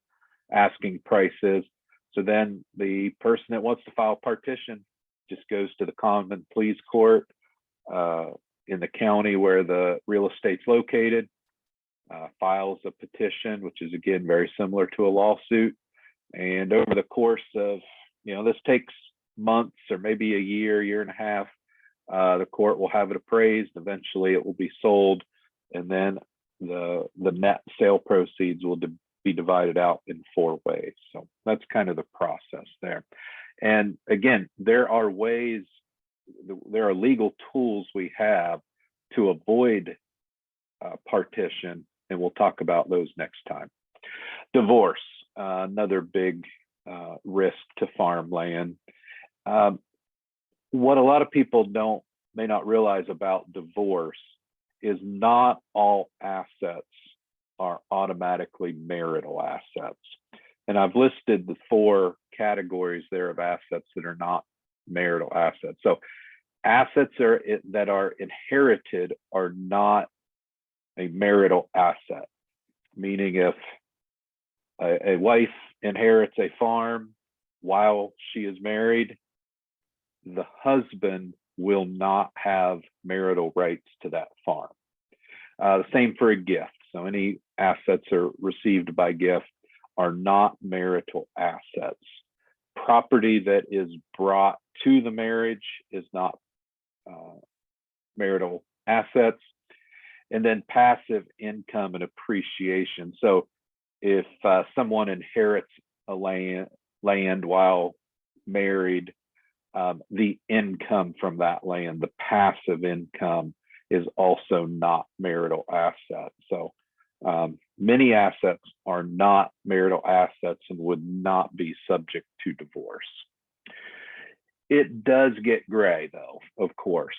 E: asking price is. So then the person that wants to file partition just goes to the common pleas court in the county where the real estate's located, files a petition, which is again very similar to a lawsuit. And over the course of, this takes months or maybe a year and a half, the court will have it appraised. Eventually it will be sold, and then the net sale proceeds will be divided out in 4 ways. So that's kind of the process there. And again, there are legal tools we have to avoid partition, and we'll talk about those next time. Divorce, another big risk to farmland. What a lot of people may not realize about divorce is not all assets are automatically marital assets. And I've listed the 4 categories there of assets that are not marital assets. So assets that are inherited are not a marital asset, meaning if a wife inherits a farm while she is married, the husband will not have marital rights to that farm. The same for a gift. So any assets are received by gift are not marital assets. Property that is brought to the marriage is not marital assets. And then passive income and appreciation. So if someone inherits a land while married, the income from that land, the passive income, is also not marital asset. So Many assets are not marital assets and would not be subject to divorce. It does get gray, though, of course,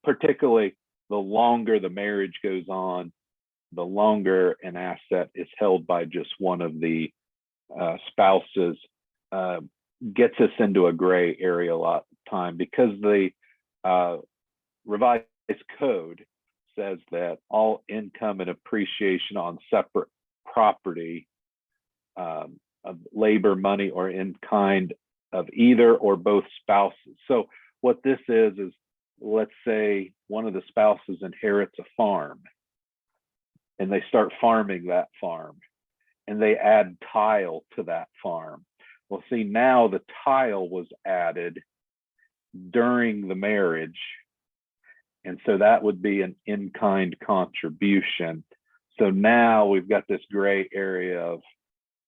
E: particularly the longer the marriage goes on, the longer an asset is held by just one of the spouses, gets us into a gray area a lot of the time, because the revised code says that all income and appreciation on separate property of labor, money, or in kind of either or both spouses. So what this is let's say one of the spouses inherits a farm and they start farming that farm and they add tile to that farm. Well, see, now the tile was added during the marriage. And so that would be an in-kind contribution. So now we've got this gray area of,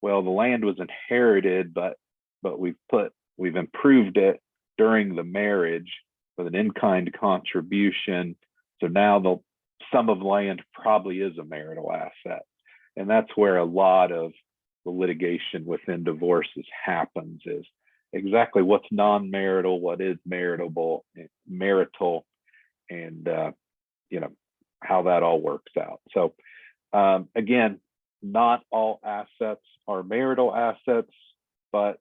E: well, the land was inherited, but we've improved it during the marriage with an in-kind contribution. So now the sum of land probably is a marital asset. And that's where a lot of the litigation within divorces happens, is exactly what's non-marital, what is marital, and how that all works out. So again, not all assets are marital assets, but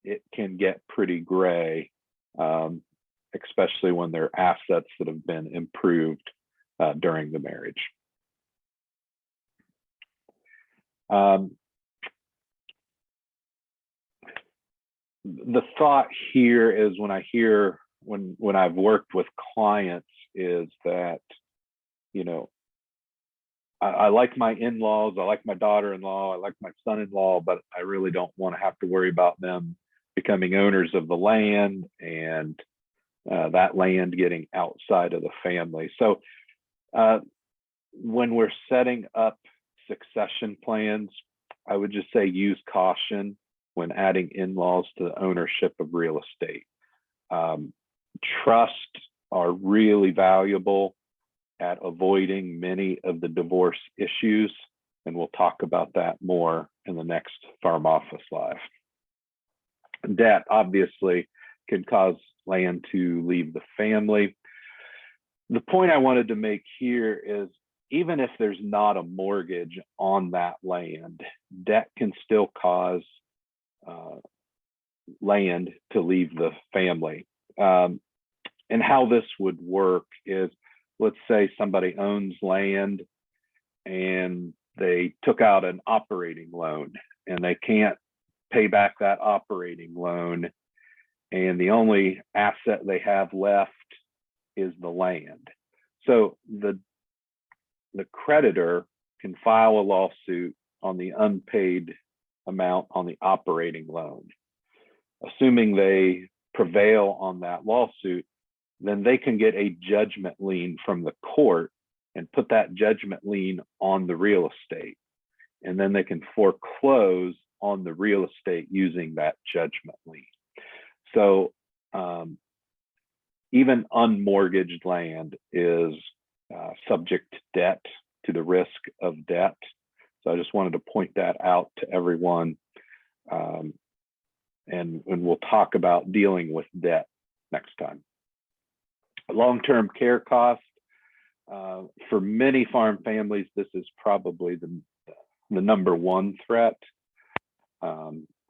E: it can get pretty gray, especially when they're assets that have been improved during the marriage. The thought here is, when I've worked with clients, is that, I like my in-laws, I like my daughter-in-law, I like my son-in-law, but I really don't want to have to worry about them becoming owners of the land and that land getting outside of the family. So when we're setting up succession plans, I would just say use caution when adding in-laws to the ownership of real estate. Trusts are really valuable at avoiding many of the divorce issues, and we'll talk about that more in the next Farm Office Live. Debt obviously can cause land to leave the family. The point I wanted to make here is, even if there's not a mortgage on that land, debt can still cause land to leave the family. And how this would work is, let's say somebody owns land and they took out an operating loan and they can't pay back that operating loan, and the only asset they have left is the land. So the creditor can file a lawsuit on the unpaid amount on the operating loan. Assuming they prevail on that lawsuit, then they can get a judgment lien from the court and put that judgment lien on the real estate. And then they can foreclose on the real estate using that judgment lien. So even unmortgaged land is subject to debt, to the risk of debt. So I just wanted to point that out to everyone. And we'll talk about dealing with debt next time. Long-term care costs. For many farm families, this is probably the number one threat.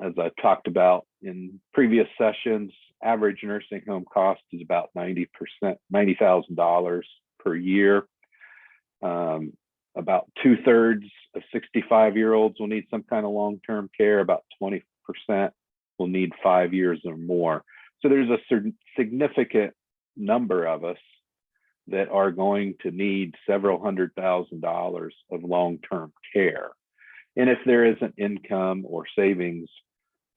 E: As I talked about in previous sessions, average nursing home cost is about $90,000 per year. About 2/3 of 65-year-olds will need some kind of long-term care. About 20% will need 5 years or more. So there's a significant number of us that are going to need several $100,000s of long-term care. And if there isn't income or savings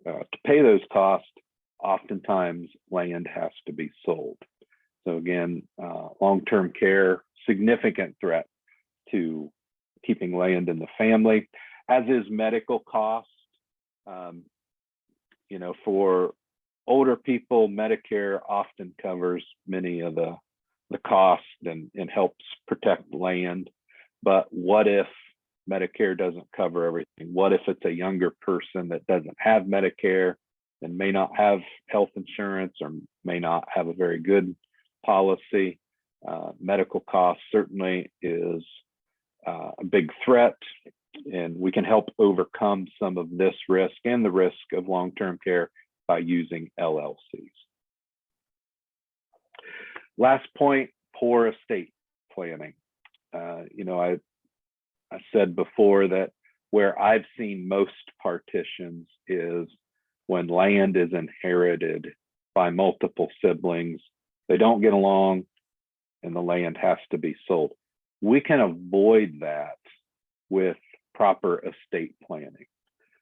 E: to pay those costs, oftentimes land has to be sold. So again, long-term care, significant threat to keeping land in the family, as is medical costs. For older people, Medicare often covers many of the costs and helps protect land. But what if Medicare doesn't cover everything? What if it's a younger person that doesn't have Medicare and may not have health insurance or may not have a very good policy? Medical costs certainly is a big threat, and we can help overcome some of this risk and the risk of long-term care by using LLCs. Last point, poor estate planning. You know, I said before that where I've seen most partitions is when land is inherited by multiple siblings. They don't get along and the land has to be sold. We can avoid that with proper estate planning,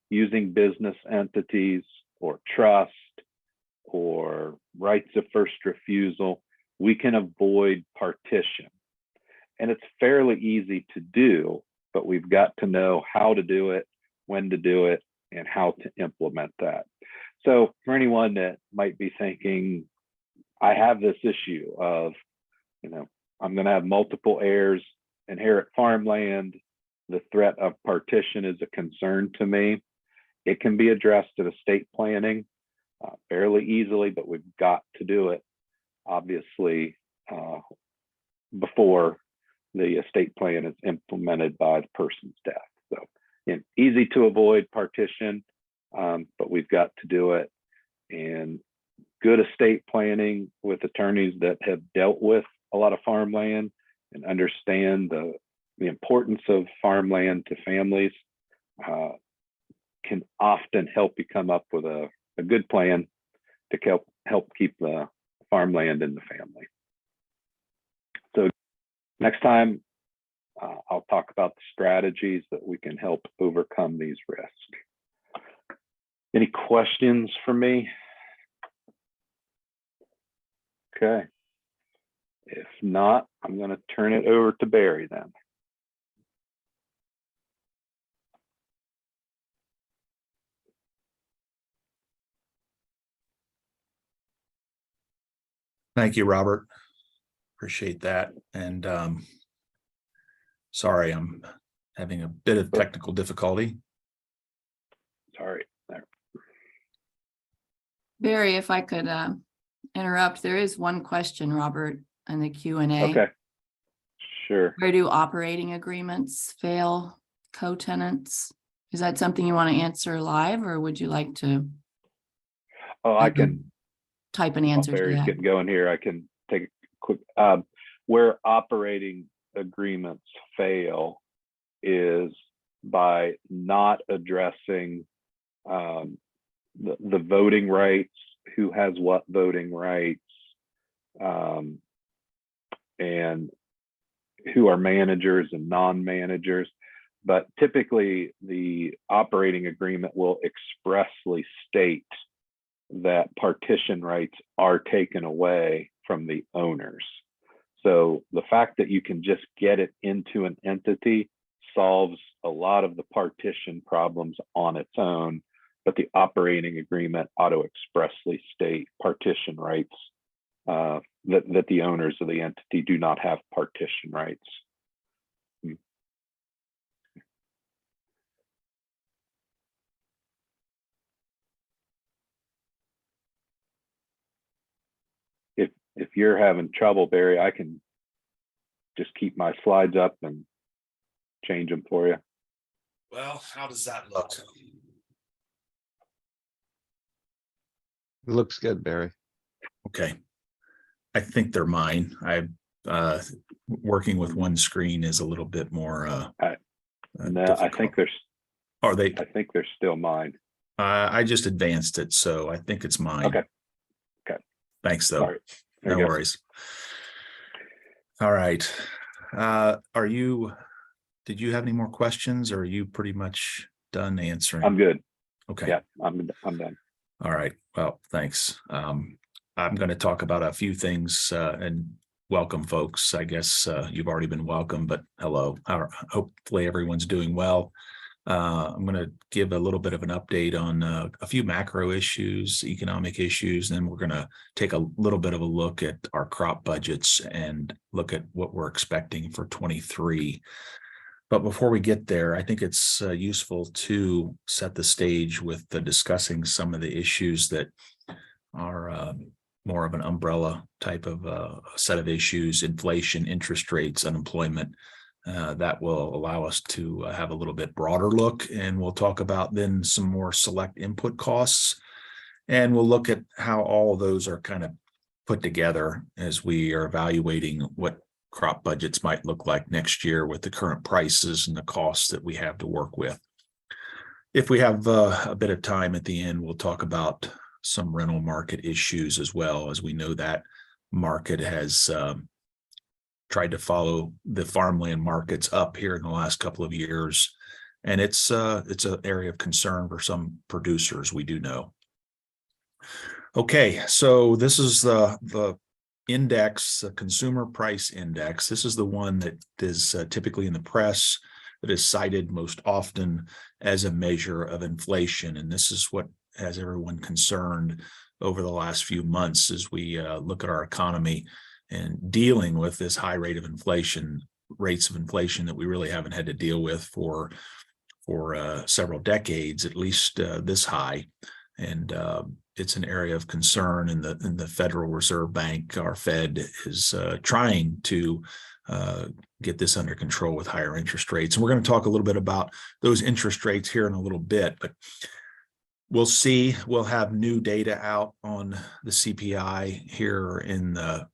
E: using business entities or trust or rights of first refusal. We can avoid partition. And it's fairly easy to do, but we've got to know how to do it, when to do it, and how to implement that. So for anyone that might be thinking, I have this issue of, you know, I'm going to have multiple heirs inherit farmland. The threat of partition is a concern to me. It can be addressed at estate planning fairly easily, but we've got to do it, obviously, before the estate plan is implemented by the person's death. So, and easy to avoid partition, but we've got to do it. And good estate planning with attorneys that have dealt with a lot of farmland and understand the importance of farmland to families can often help you come up with a good plan to help keep the farmland in the family. So next time, I'll talk about the strategies that we can help overcome these risks. Any questions for me? Okay. If not, I'm going to turn it over to Barry then.
F: Thank you, Robert. Appreciate that. And sorry, I'm having a bit of technical difficulty.
E: Sorry. There.
G: Barry, if I could interrupt, there is one question, Robert, in the Q&A.
E: Okay. Sure.
G: Where do operating agreements fail co-tenants? Is that something you want to answer live, or would you like to
E: Oh, I can.
G: type an answer to
E: Barry's
G: that?
E: getting going here. I can take a quick. Where operating agreements fail is by not addressing the voting rights, who has what voting rights, and who are managers and non-managers. But typically the operating agreement will expressly state that partition rights are taken away from the owners. So the fact that you can just get it into an entity solves a lot of the partition problems on its own, but the operating agreement ought to expressly state partition rights, that the owners of the entity do not have partition rights. If you're having trouble, Barry, I can just keep my slides up and change them for you.
F: Well, how does that look?
A: It looks good, Barry.
F: Okay. I think they're mine. Working with one screen is a little bit more
E: No, I think
F: difficult. Are they?
E: I think they're still mine.
F: I just advanced it, so I think it's mine.
E: Okay. Okay.
F: Thanks, though.
E: Sorry. There
F: No
E: you go.
F: worries. All right. Did you have any more questions, or are you pretty much done answering?
E: I'm good.
F: Okay.
E: Yeah, I'm done.
F: All right. Well, thanks. I'm going to talk about a few things and welcome folks. I guess you've already been welcome, but hello. Hopefully everyone's doing well. I'm going to give a little bit of an update on a few macro issues, economic issues, and then we're going to take a little bit of a look at our crop budgets and look at what we're expecting for 23. But before we get there, I think it's useful to set the stage with discussing some of the issues that are more of an umbrella type of set of issues: inflation, interest rates, unemployment. That will allow us to have a little bit broader look, and we'll talk about then some more select input costs, and we'll look at how all of those are kind of put together as we are evaluating what crop budgets might look like next year with the current prices and the costs that we have to work with. If we have a bit of time at the end, we'll talk about some rental market issues as well, as we know that market has tried to follow the farmland markets up here in the last couple of years. And it's an area of concern for some producers, we do know. Okay, so this is the index, the consumer price index. This is the one that is typically in the press, that is cited most often as a measure of inflation. And this is what has everyone concerned over the last few months as we look at our economy and dealing with this high rate of inflation, rates of inflation that we really haven't had to deal with for several decades, at least this high. And it's an area of concern, and the Federal Reserve Bank, our Fed, is trying to get this under control with higher interest rates. And we're going to talk a little bit about those interest rates here in a little bit, but we'll see. We'll have new data out on the CPI here in the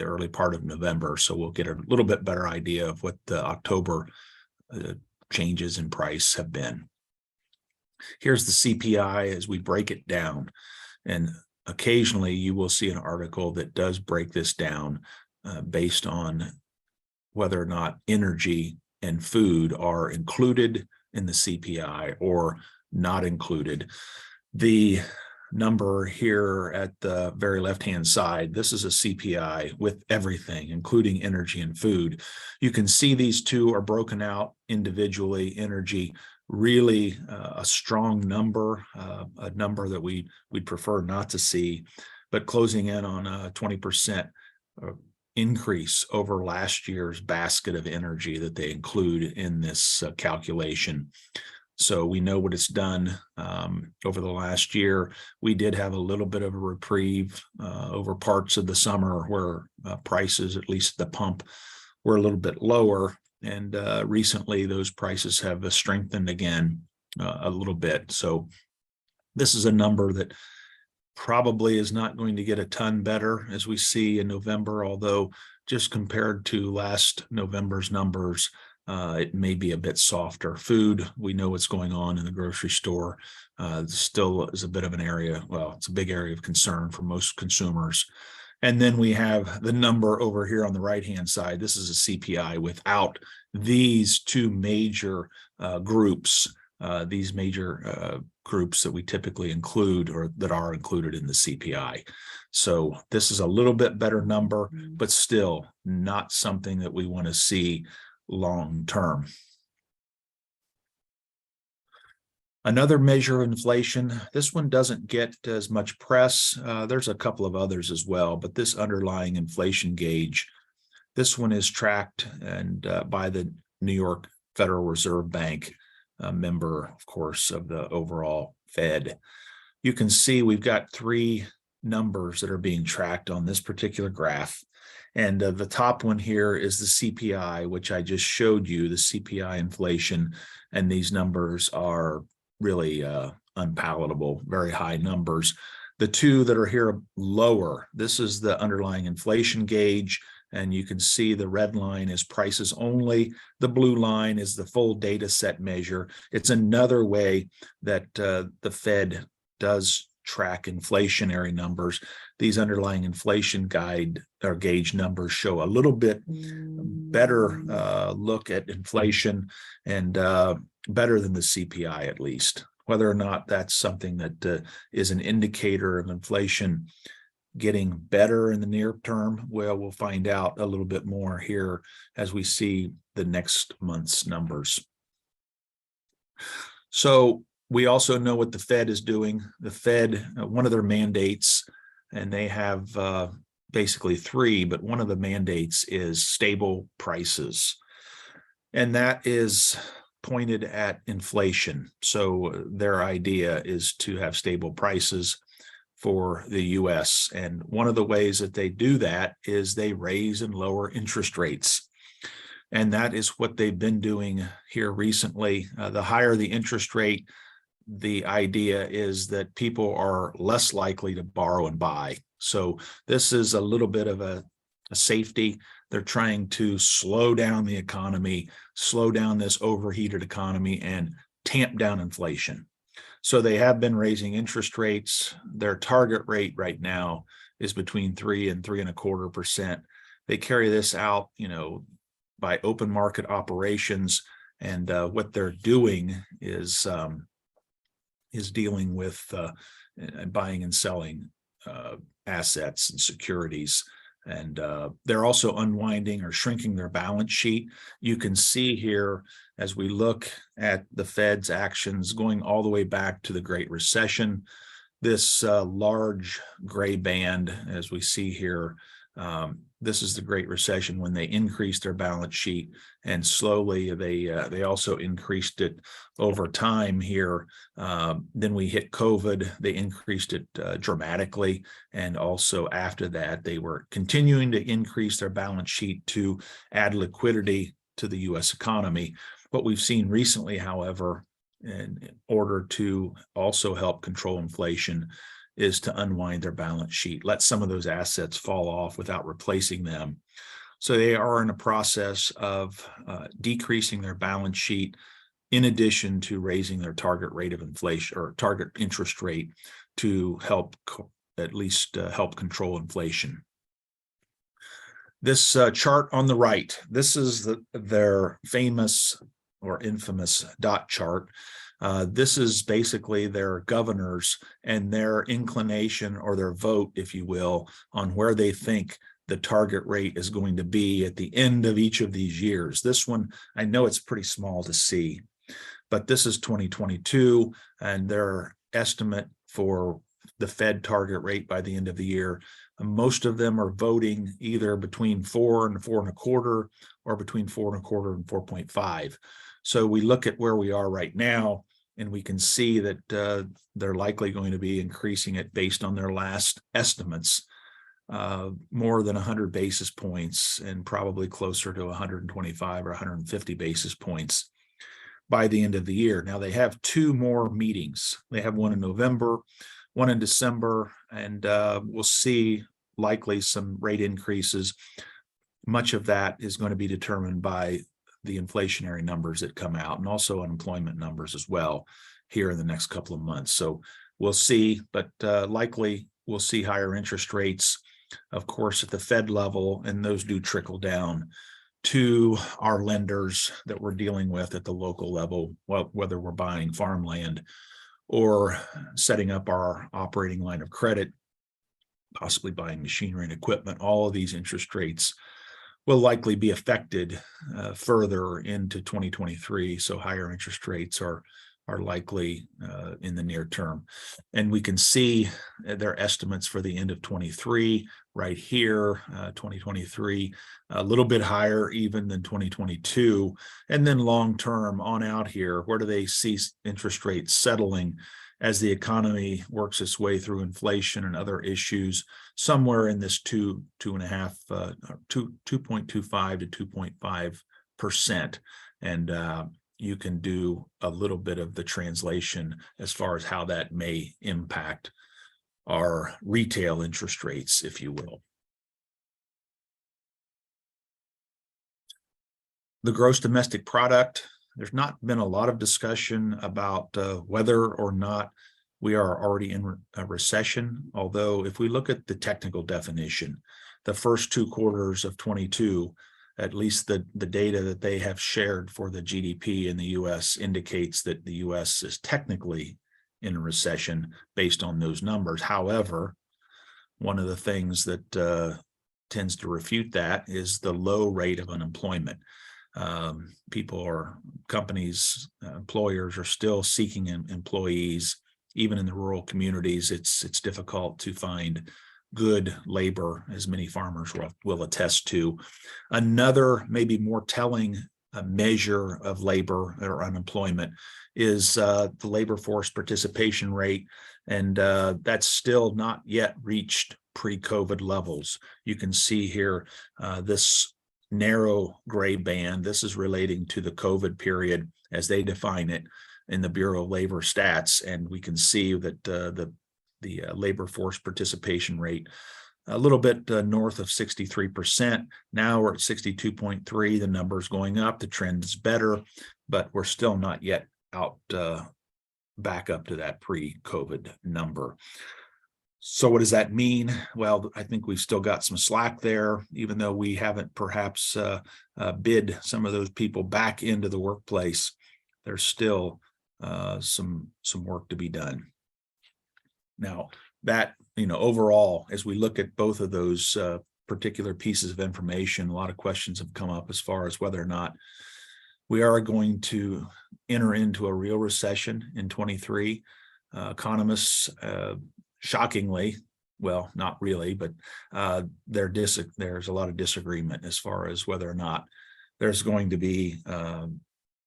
F: early part of November, so we'll get a little bit better idea of what the October changes in price have been. Here's the CPI as we break it down. And occasionally you will see an article that does break this down based on whether or not energy and food are included in the CPI or not included. The number here at the very left-hand side, this is a CPI with everything, including energy and food. You can see these two are broken out individually. Energy, really a strong number, a number that we'd prefer not to see, but closing in on a 20% increase over last year's basket of energy that they include in this calculation. So we know what it's done over the last year. We did have a little bit of a reprieve over parts of the summer where prices, at least at the pump, were a little bit lower. And recently those prices have strengthened again a little bit. So this is a number that probably is not going to get a ton better as we see in November, although just compared to last November's numbers, it may be a bit softer. Food, we know what's going on in the grocery store. Still is a bit of an area, well, it's a big area of concern for most consumers. And then we have the number over here on the right-hand side. This is a CPI without these two major groups, groups that we typically include or that are included in the CPI. So this is a little bit better number, but still not something that we want to see long term. Another measure of inflation, this one doesn't get as much press. There's a couple of others as well, but this underlying inflation gauge, this one is tracked and by the New York Federal Reserve Bank, a member, of course, of the overall Fed. You can see we've got three numbers that are being tracked on this particular graph. And the top one here is the CPI, which I just showed you, the CPI inflation. And these numbers are really unpalatable, very high numbers. The two that are here lower, this is the underlying inflation gauge. And you can see the red line is prices only. The blue line is the full data set measure. It's another way that the Fed does track inflationary numbers. These underlying inflation guide or gauge numbers show a little bit better look at inflation and better than the CPI, at least. Whether or not that's something that is an indicator of inflation getting better in the near term, well, we'll find out a little bit more here as we see the next month's numbers. So we also know what the Fed is doing. The Fed, one of their mandates, and they have basically three, but one of the mandates is stable prices. And that is pointed at inflation. So their idea is to have stable prices for the US. And one of the ways that they do that is they raise and lower interest rates. And that is what they've been doing here recently. The higher the interest rate, the idea is that people are less likely to borrow and buy. So this is a little bit of a safety. They're trying to slow down the economy, slow down this overheated economy, and tamp down inflation. So they have been raising interest rates. Their target rate right now is between 3 and 3.25%. They carry this out, by open market operations, and what they're doing is dealing with buying and selling assets and securities. And they're also unwinding or shrinking their balance sheet. You can see here, as we look at the Fed's actions going all the way back to the Great Recession, this large gray band, as we see here, this is the Great Recession when they increased their balance sheet, and slowly they also increased it over time here. Then we hit COVID, they increased it dramatically, and also after that they were continuing to increase their balance sheet to add liquidity to the U.S. economy. What we've seen recently, however, in order to also help control inflation, is to unwind their balance sheet, let some of those assets fall off without replacing them. So they are in a process of decreasing their balance sheet, in addition to raising their target rate of inflation or target interest rate to help at least help control inflation. This chart on the right, this is their famous or infamous dot chart. This is basically their governors and their inclination, or their vote, if you will, on where they think the target rate is going to be at the end of each of these years. This one, I know it's pretty small to see, but this is 2022, and their estimate for the Fed target rate by the end of the year. Most of them are voting either between 4 and 4.25, or between 4.25 and 4.5. So we look at where we are right now, and we can see that they're likely going to be increasing it based on their last estimates, more than 100 basis points, and probably closer to 125 or 150 basis points by the end of the year. Now they have 2 more meetings. They have one in November, one in December, and we'll see likely some rate increases. Much of that is going to be determined by the inflationary numbers that come out, and also unemployment numbers as well here in the next couple of months. So we'll see, but likely we'll see higher interest rates, of course, at the Fed level, and those do trickle down to our lenders that we're dealing with at the local level, whether we're buying farmland or setting up our operating line of credit, possibly buying machinery and equipment. All of these interest rates will likely be affected further into 2023. So higher interest rates are likely in the near term. And we can see their estimates for the end of 23 right here, 2023, a little bit higher even than 2022. And then long term on out here, where do they see interest rates settling as the economy works its way through inflation and other issues? Somewhere in this 2.25 to 2.5%. And you can do a little bit of the translation as far as how that may impact our retail interest rates, if you will. The gross domestic product, there's not been a lot of discussion about whether or not we are already in a recession. Although if we look at the technical definition, the first 2 quarters of 22, at least the data that they have shared for the GDP in the US indicates that the US is technically in a recession based on those numbers. However, one of the things that tends to refute that is the low rate of unemployment. Companies, employers are still seeking employees. Even in the rural communities, it's difficult to find good labor, as many farmers will attest to. Another maybe more telling measure of labor or unemployment is the labor force participation rate. And that's still not yet reached pre-COVID levels. You can see here this narrow gray band. This is relating to the COVID period as they define it in the Bureau of Labor Stats. And we can see that the labor force participation rate a little bit north of 63%. Now we're at 62.3. The number's going up. The trend is better, but we're still not yet out back up to that pre-COVID number. So what does that mean? Well, I think we've still got some slack there, even though we haven't perhaps bid some of those people back into the workplace. There's still some work to be done. Now, that, overall, as we look at both of those particular pieces of information, a lot of questions have come up as far as whether or not we are going to enter into a real recession in 23. Economists, shockingly, well, not really, but there's a lot of disagreement as far as whether or not there's going to be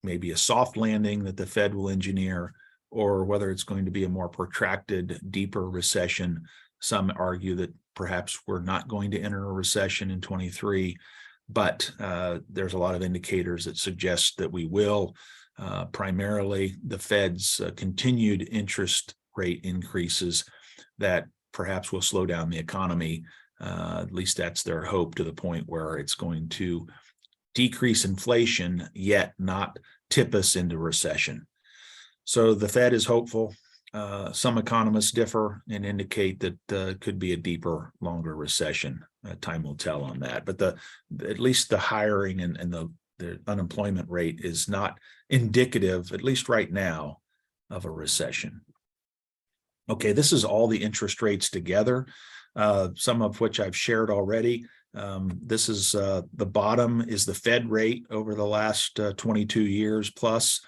F: maybe a soft landing that the Fed will engineer, or whether it's going to be a more protracted, deeper recession. Some argue that perhaps we're not going to enter a recession in 23, but there's a lot of indicators that suggest that we will. Primarily, the Fed's continued interest rate increases that perhaps will slow down the economy. At least that's their hope, to the point where it's going to decrease inflation, yet not tip us into recession. So the Fed is hopeful. Some economists differ and indicate that it could be a deeper, longer recession. Time will tell on that. But at least the hiring and the unemployment rate is not indicative, at least right now, of a recession. Okay, this is all the interest rates together, some of which I've shared already. This is the bottom is the Fed rate over the last 22 years plus.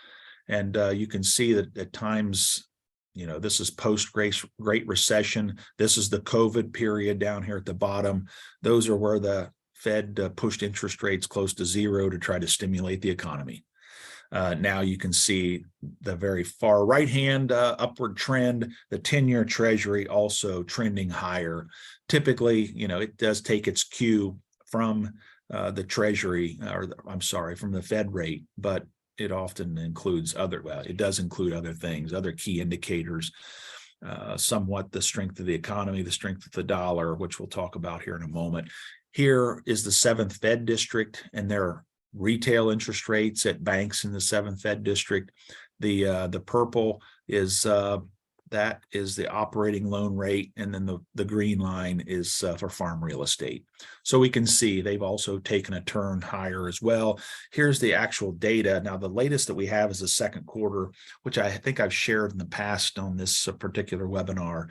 F: And you can see that at times, this is post-Great Recession. This is the COVID period down here at the bottom. Those are where the Fed pushed interest rates close to zero to try to stimulate the economy. Now you can see the very far right-hand upward trend, the 10-year Treasury also trending higher. Typically, it does take its cue from the Treasury, from the Fed rate, but it often includes it does include other things, other key indicators, somewhat the strength of the economy, the strength of the dollar, which we'll talk about here in a moment. Here is the 7th Fed District and their retail interest rates at banks in the 7th Fed District. The purple is that is the operating loan rate, and then the green line is for farm real estate. So we can see they've also taken a turn higher as well. Here's the actual data. Now, the latest that we have is the second quarter, which I think I've shared in the past on this particular webinar.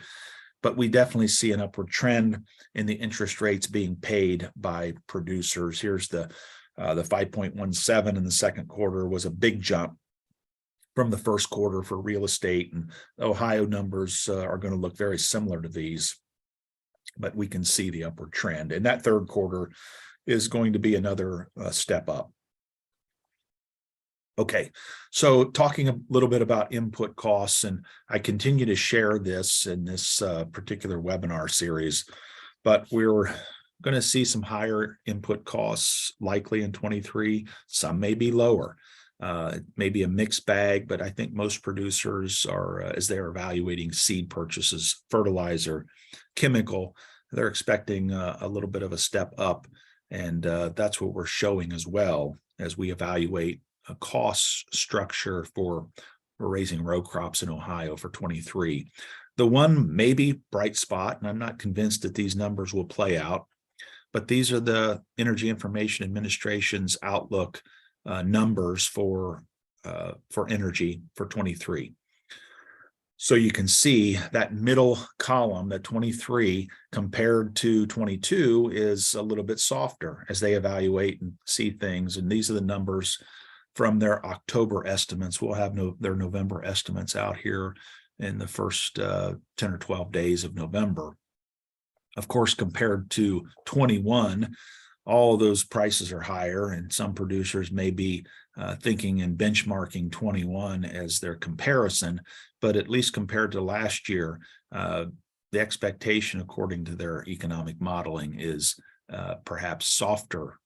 F: But we definitely see an upward trend in the interest rates being paid by producers. Here's the 5.17 in the second quarter was a big jump from the first quarter for real estate, and Ohio numbers are going to look very similar to these, but we can see the upward trend. And that third quarter is going to be another step up. Okay, so talking a little bit about input costs, and I continue to share this in this particular webinar series, but we're going to see some higher input costs likely in 23. Some may be lower. It may be a mixed bag, but I think most producers are, as they're evaluating seed purchases, fertilizer, chemical, they're expecting a little bit of a step up. And that's what we're showing as well as we evaluate a cost structure for raising row crops in Ohio for 23. The one maybe bright spot, and I'm not convinced that these numbers will play out, but these are the Energy Information Administration's outlook numbers for energy for 23. So you can see that middle column, that 23 compared to 22 is a little bit softer as they evaluate and see things. And these are the numbers from their October estimates. We'll have their November estimates out here in the first 10 or 12 days of November. Of course, compared to 21, all of those prices are higher, and some producers may be thinking and benchmarking 21 as their comparison, but at least compared to last year, the expectation according to their economic modeling is perhaps softer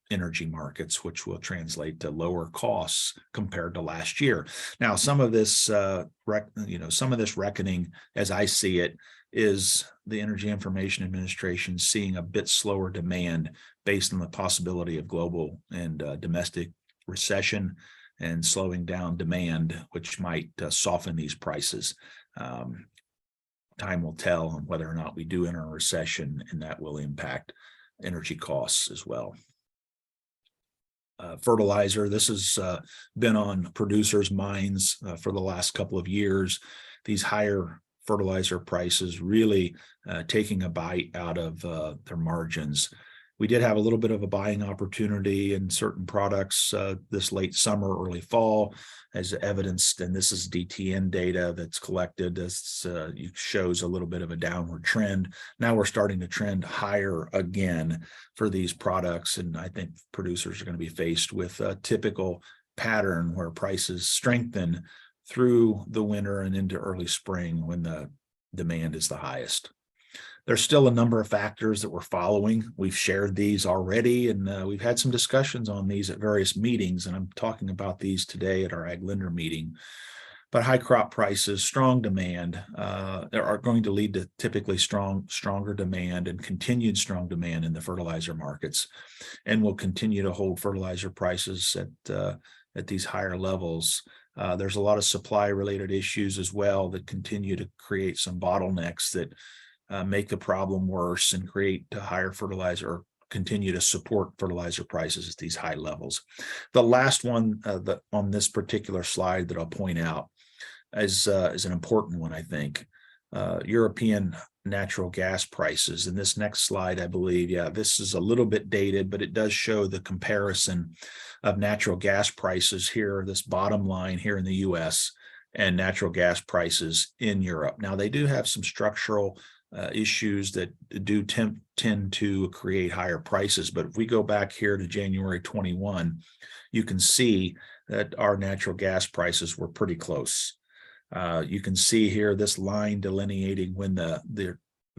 F: energy markets, which will translate to lower costs compared to last year. Now, some of this, some of this reckoning, as I see it, is the Energy Information Administration seeing a bit slower demand based on the possibility of global and domestic recession and slowing down demand, which might soften these prices. Time will tell on whether or not we do enter a recession, and that will impact energy costs as well. Fertilizer, this has been on producers' minds for the last couple of years. These higher fertilizer prices really taking a bite out of their margins. We did have a little bit of a buying opportunity in certain products this late summer, early fall, as evidenced, and this is DTN data that's collected. This shows a little bit of a downward trend. Now we're starting to trend higher again for these products, and I think producers are going to be faced with a typical pattern where prices strengthen through the winter and into early spring when the demand is the highest. There's still a number of factors that we're following. We've shared these already, and we've had some discussions on these at various meetings, and I'm talking about these today at our Ag Lender meeting. But high crop prices, strong demand, are going to lead to typically stronger demand and continued strong demand in the fertilizer markets, and will continue to hold fertilizer prices at these higher levels. There's a lot of supply-related issues as well that continue to create some bottlenecks that make the problem worse and create higher fertilizer, or continue to support fertilizer prices at these high levels. The last one on this particular slide that I'll point out is an important one, I think. European natural gas prices. In this next slide, I believe, this is a little bit dated, but it does show the comparison of natural gas prices here, this bottom line here in the US, and natural gas prices in Europe. Now, they do have some structural issues that do tend to create higher prices. But if we go back here to January 21, you can see that our natural gas prices were pretty close. You can see here this line delineating when the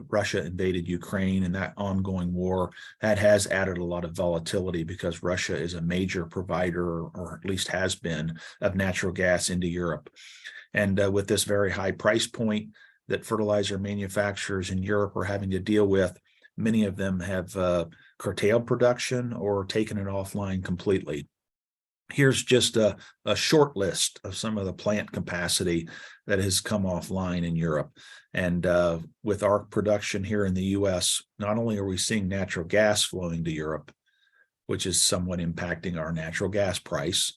F: Russia invaded Ukraine and that ongoing war, that has added a lot of volatility because Russia is a major provider, or at least has been, of natural gas into Europe. And with this very high price point that fertilizer manufacturers in Europe are having to deal with, many of them have curtailed production or taken it offline completely. Here's just a short list of some of the plant capacity that has come offline in Europe. And with our production here in the US, not only are we seeing natural gas flowing to Europe, which is somewhat impacting our natural gas price,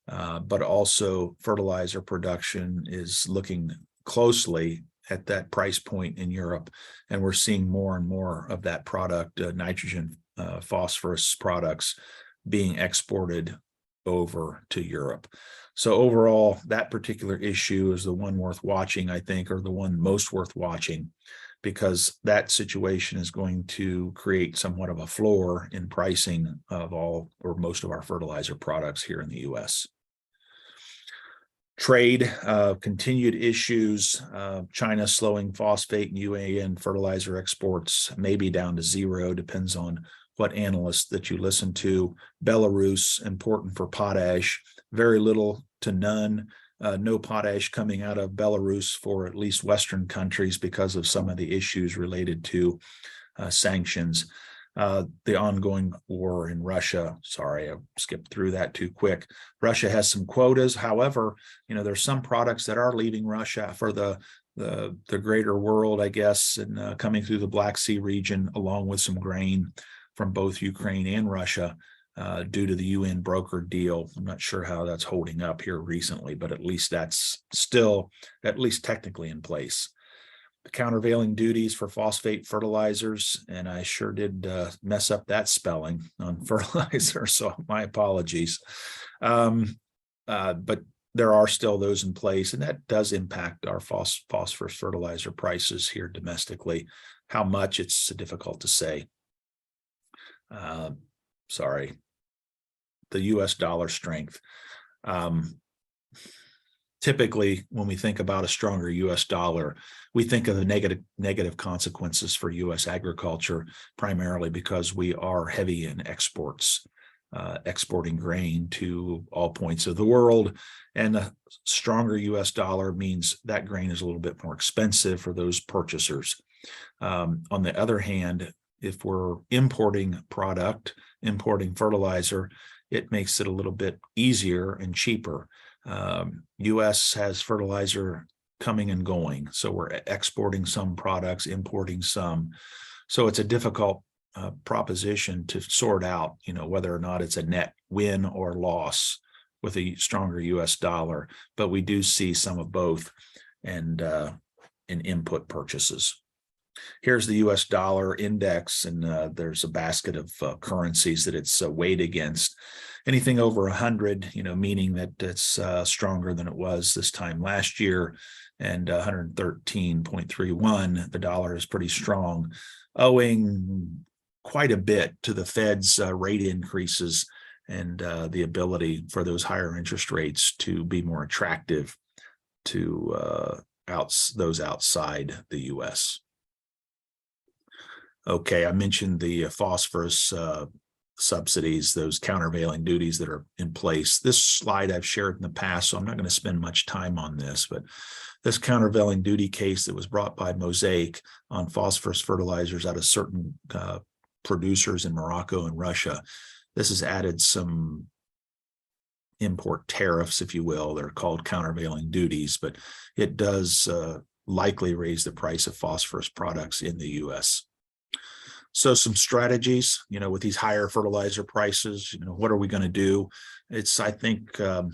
F: but also fertilizer production is looking closely at that price point in Europe. And we're seeing more and more of that product, nitrogen, phosphorus products, being exported over to Europe. So overall, that particular issue is the one worth watching, I think, or the one most worth watching, because that situation is going to create somewhat of a floor in pricing of all or most of our fertilizer products here in the US. Trade, continued issues, China slowing phosphate and UAN fertilizer exports, maybe down to zero, depends on what analysts that you listen to. Belarus, important for potash, very little to none, no potash coming out of Belarus for at least Western countries because of some of the issues related to sanctions. The ongoing war in Russia. Sorry, I skipped through that too quick. Russia has some quotas. However, there's some products that are leaving Russia for the greater world, I guess, and coming through the Black Sea region, along with some grain from both Ukraine and Russia due to the UN brokered deal. I'm not sure how that's holding up here recently, but at least that's still at least technically in place. The countervailing duties for phosphate fertilizers, and I sure did mess up that spelling on fertilizer, so my apologies. But there are still those in place, and that does impact our phosphorus fertilizer prices here domestically. How much, it's difficult to say. sorry, the US dollar strength. Typically, when we think about a stronger US dollar, we think of the negative consequences for US agriculture, primarily because we are heavy in exports, exporting grain to all points of the world. And a stronger US dollar means that grain is a little bit more expensive for those purchasers. On the other hand, if we're importing product, importing fertilizer, it makes it a little bit easier and cheaper. US has fertilizer coming and going, so we're exporting some products, importing some. So it's a difficult proposition to sort out, whether or not it's a net win or loss with a stronger US dollar, but we do see some of both and in input purchases. Here's the US dollar index, and there's a basket of currencies that it's weighed against. Anything over 100, meaning that it's stronger than it was this time last year, and 113.31, the dollar is pretty strong, owing quite a bit to the Fed's rate increases and the ability for those higher interest rates to be more attractive to those outside the US. Okay, I mentioned the phosphorus subsidies, those countervailing duties that are in place. This slide I've shared in the past, so I'm not going to spend much time on this, but this countervailing duty case that was brought by Mosaic on phosphorus fertilizers out of certain producers in Morocco and Russia, this has added some import tariffs, if you will. They're called countervailing duties, but it does likely raise the price of phosphorus products in the US. So some strategies, with these higher fertilizer prices, what are we going to do? I think, well,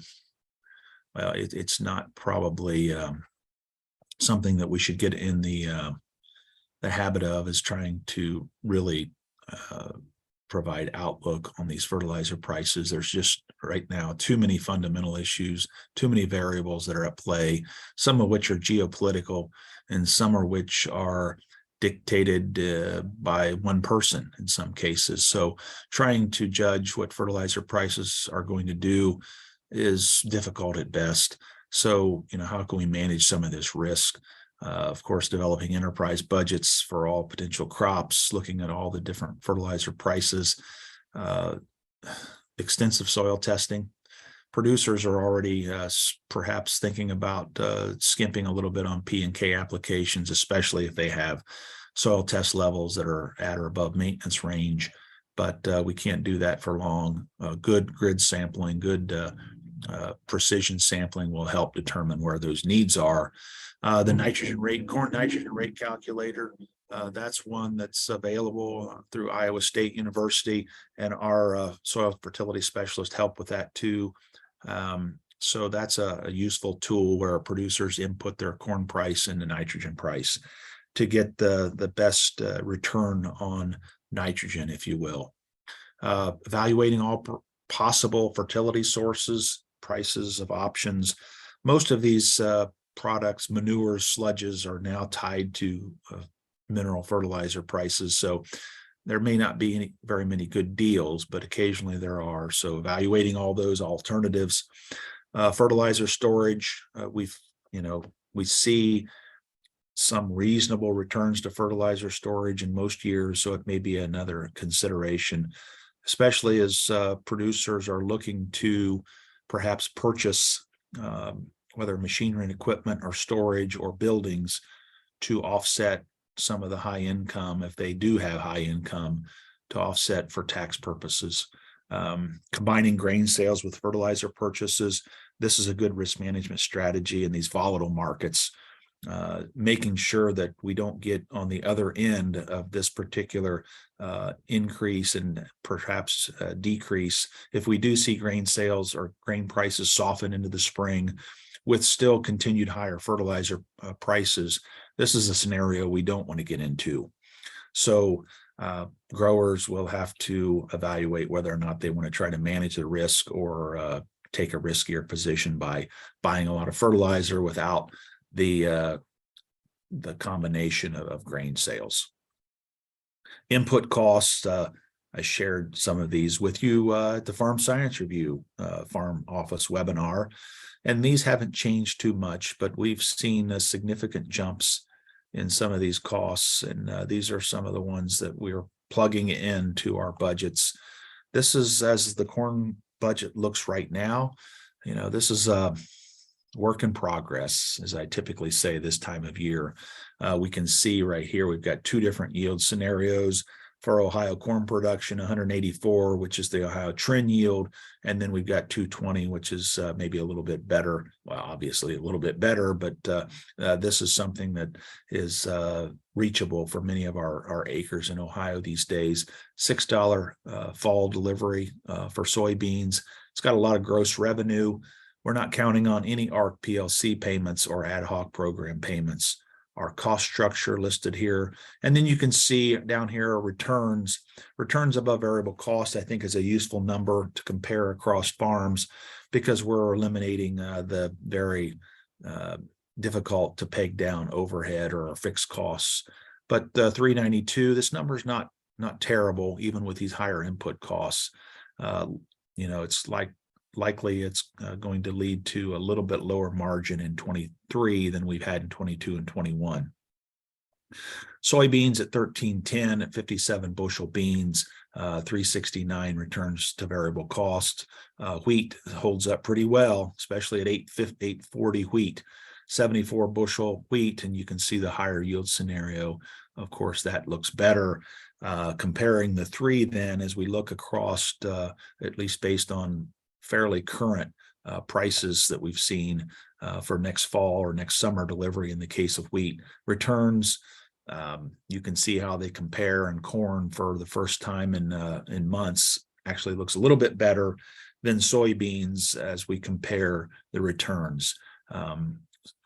F: it's not probably something that we should get in the habit of, is trying to really provide outlook on these fertilizer prices. There's just right now too many fundamental issues, too many variables that are at play, some of which are geopolitical and some of which are dictated by one person in some cases. So trying to judge what fertilizer prices are going to do is difficult at best. So, how can we manage some of this risk? Of course, developing enterprise budgets for all potential crops, looking at all the different fertilizer prices, extensive soil testing. Producers are already perhaps thinking about skimping a little bit on P&K applications, especially if they have soil test levels that are at or above maintenance range. But we can't do that for long. Good grid sampling, good precision sampling will help determine where those needs are. The nitrogen rate, corn nitrogen rate calculator, that's one that's available through Iowa State University, and our soil fertility specialist help with that too. So that's a useful tool where producers input their corn price and the nitrogen price to get the best return on nitrogen, if you will. Evaluating all possible fertility sources, prices of options. Most of these products, manures, sludges, are now tied to mineral fertilizer prices. So there may not be very many good deals, but occasionally there are. So evaluating all those alternatives. Fertilizer storage, we see some reasonable returns to fertilizer storage in most years, so it may be another consideration, especially as producers are looking to perhaps purchase whether machinery and equipment or storage or buildings to offset some of the high income, if they do have high income, to offset for tax purposes. Combining grain sales with fertilizer purchases, this is a good risk management strategy in these volatile markets, making sure that we don't get on the other end of this particular increase and perhaps decrease. If we do see grain sales or grain prices soften into the spring with still continued higher fertilizer prices, this is a scenario we don't want to get into. So growers will have to evaluate whether or not they want to try to manage the risk or take a riskier position by buying a lot of fertilizer without the combination of grain sales. Input costs, I shared some of these with you at the Farm Science Review Farm Office webinar, and these haven't changed too much, but we've seen significant jumps in some of these costs, and these are some of the ones that we're plugging into our budgets. This is as the corn budget looks right now. This is a work in progress, as I typically say this time of year. We can see right here, we've got two different yield scenarios for Ohio corn production, 184, which is the Ohio trend yield. And then we've got 220, which is maybe a little bit better. Well, obviously a little bit better, but this is something that is reachable for many of our acres in Ohio these days. $6 fall delivery for soybeans. It's got a lot of gross revenue. We're not counting on any ARC PLC payments or ad hoc program payments. Our cost structure listed here. And then you can see down here returns above variable cost, I think is a useful number to compare across farms, because we're eliminating the very difficult to peg down overhead or fixed costs. But 392, this number is not terrible, even with these higher input costs. It's likely it's going to lead to a little bit lower margin in 23 than we've had in 22 and 21. Soybeans at 1310 at 57 bushel beans, 369 returns to variable cost. Wheat holds up pretty well, especially at 840 wheat, 74 bushel wheat, and you can see the higher yield scenario. Of course, that looks better. Comparing the three then, as we look across, at least based on fairly current prices that we've seen for next fall or next summer delivery in the case of wheat returns. You can see how they compare, and corn for the first time in months actually looks a little bit better than soybeans as we compare the returns.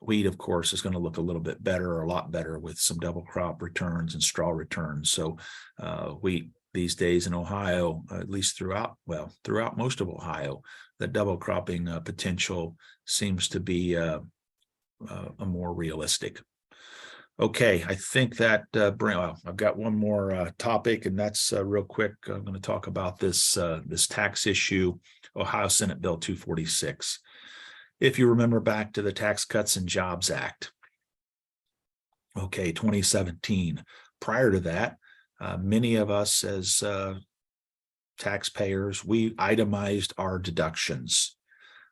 F: Wheat, of course, is going to look a little bit better, or a lot better, with some double crop returns and straw returns. So wheat these days in Ohio, at least throughout most of Ohio, the double cropping potential seems to be a more realistic. Okay, I think that I've got one more topic, and that's real quick. I'm going to talk about this tax issue, Ohio Senate Bill 246. If you remember back to the Tax Cuts and Jobs Act, 2017. Prior to that, many of us as taxpayers, we itemized our deductions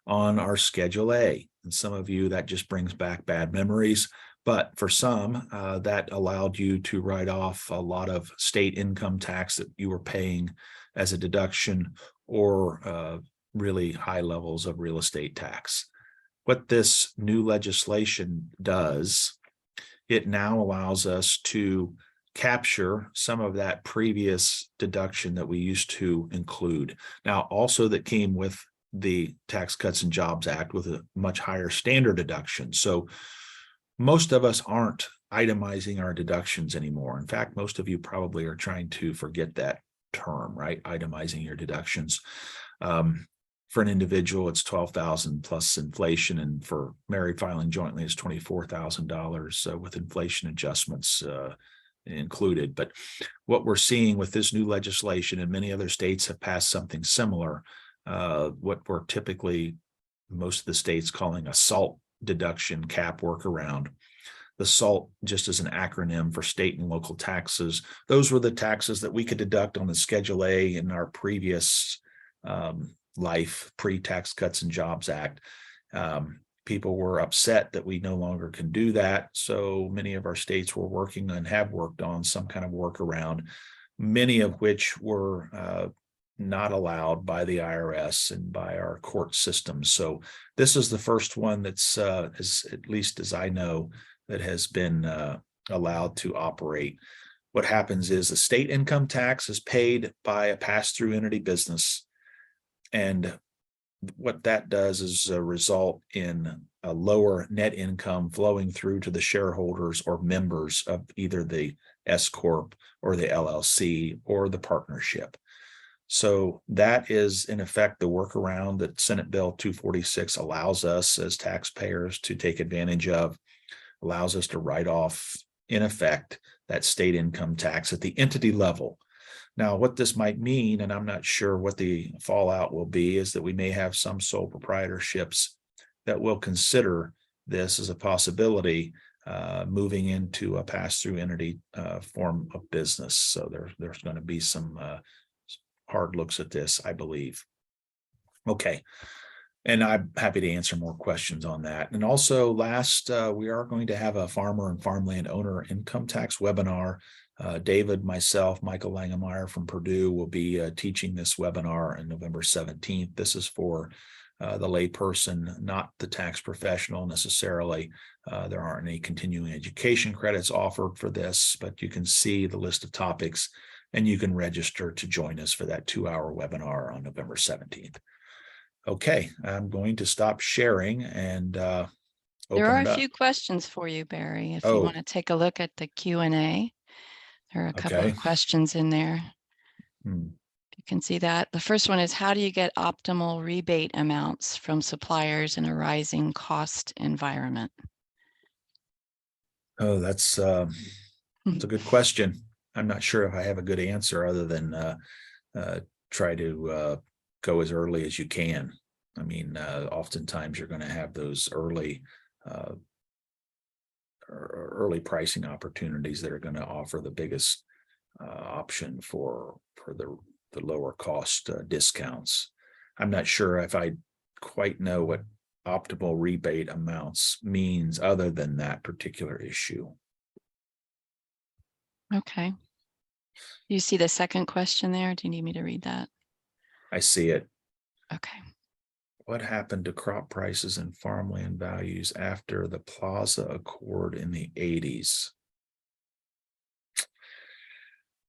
F: on our Schedule A. And some of you, that just brings back bad memories. But for some, that allowed you to write off a lot of state income tax that you were paying as a deduction, or really high levels of real estate tax. What this new legislation does, it now allows us to capture some of that previous deduction that we used to include. Now, also that came with the Tax Cuts and Jobs Act with a much higher standard deduction. So most of us aren't itemizing our deductions anymore. In fact, most of you probably are trying to forget that term, right? Itemizing your deductions. For an individual, it's $12,000 plus inflation, and for married filing jointly, it's $24,000 with inflation adjustments included. But what we're seeing with this new legislation, and many other states have passed something similar, what we're typically most of the states calling a SALT deduction cap workaround. The SALT just is an acronym for state and local taxes. Those were the taxes that we could deduct on the Schedule A in our previous life, pre-Tax Cuts and Jobs Act. People were upset that we no longer can do that. So many of our states were working and have worked on some kind of workaround, many of which were not allowed by the IRS and by our court system. So this is the first one that's, at least as I know, that has been allowed to operate. What happens is the state income tax is paid by a pass-through entity business. And what that does is result in a lower net income flowing through to the shareholders or members of either the S Corp or the LLC or the partnership. So that is in effect the workaround that Senate Bill 246 allows us as taxpayers to take advantage of, allows us to write off, in effect, that state income tax at the entity level. Now, what this might mean, and I'm not sure what the fallout will be, is that we may have some sole proprietorships that will consider this as a possibility, moving into a pass-through entity form of business. So there's going to be some hard looks at this, I believe. Okay. And I'm happy to answer more questions on that. And also last, we are going to have a farmer and farmland owner income tax webinar. David, myself, Michael Langemeyer from Purdue will be teaching this webinar on November 17th. This is for the layperson, not the tax professional necessarily. There aren't any continuing education credits offered for this, but you can see the list of topics and you can register to join us for that 2-hour webinar on November 17th. Okay, I'm going to stop sharing and
D: There
F: open
D: are
F: it
D: a
F: up.
D: few questions for you, Barry, if you
F: Oh.
D: want to take a look at the Q&A. There are a couple
F: Okay.
D: of questions in there.
F: Hmm.
D: You can see that. The first one is, how do you get optimal rebate amounts from suppliers in a rising cost environment?
F: Oh, that's a good question. I'm not sure if I have a good answer other than try to go as early as you can. I mean, oftentimes you're going to have those early pricing opportunities that are going to offer the biggest option for the lower cost discounts. I'm not sure if I quite know what optimal rebate amounts means other than that particular issue.
D: Okay. You see the second question there? Do you need me to read that?
F: I see it.
D: Okay.
F: What happened to crop prices and farmland values after the Plaza Accord in the 80s?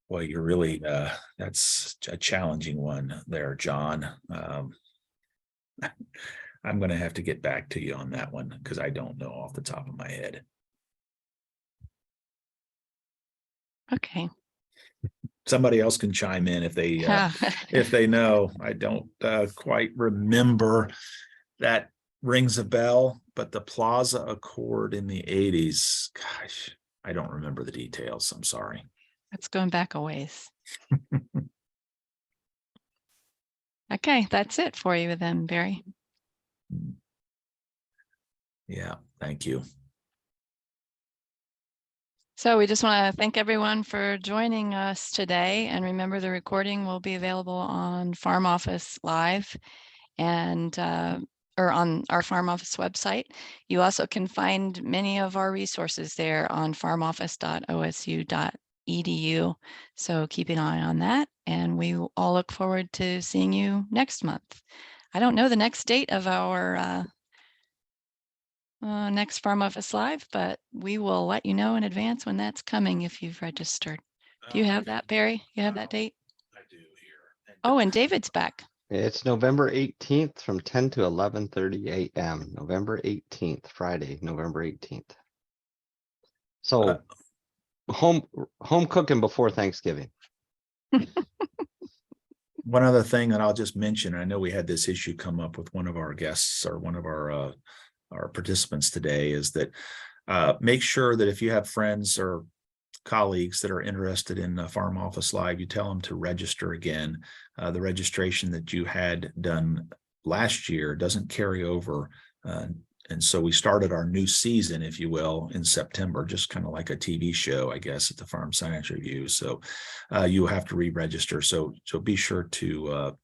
F: Well, you're really, that's a challenging one there, John. I'm going to have to get back to you on that one because I don't know off the top of my head.
D: Okay.
F: Somebody else can chime in if they know. I don't quite remember. That rings a bell, but the Plaza Accord in the 80s, gosh, I don't remember the details. I'm sorry.
D: That's going back a ways. Okay, that's it for you then, Barry.
F: Yeah, thank you.
D: So we just want to thank everyone for joining us today. And remember, the recording will be available on Farm Office Live and or on our Farm Office website. You also can find many of our resources there on farmoffice.osu.edu. So keep an eye on that. And we all look forward to seeing you next month. I don't know the next date of our next Farm Office Live, but we will let you know in advance when that's coming if you've registered. Do you have that, Barry? You have that date?
F: I do here.
D: Oh, and David's back.
A: It's November 18th from 10 to 11:30 a.m. November 18th, Friday, November 18th. So home cooking before Thanksgiving.
F: One other thing that I'll just mention, I know we had this issue come up with one of our guests or one of our participants today, is that make sure that if you have friends or colleagues that are interested in Farm Office Live, you tell them to register again. The registration that you had done last year doesn't carry over. And so we started our new season, if you will, in September, just kind of like a TV show, I guess, at the Farm Science Review. So you have to re-register. So be sure to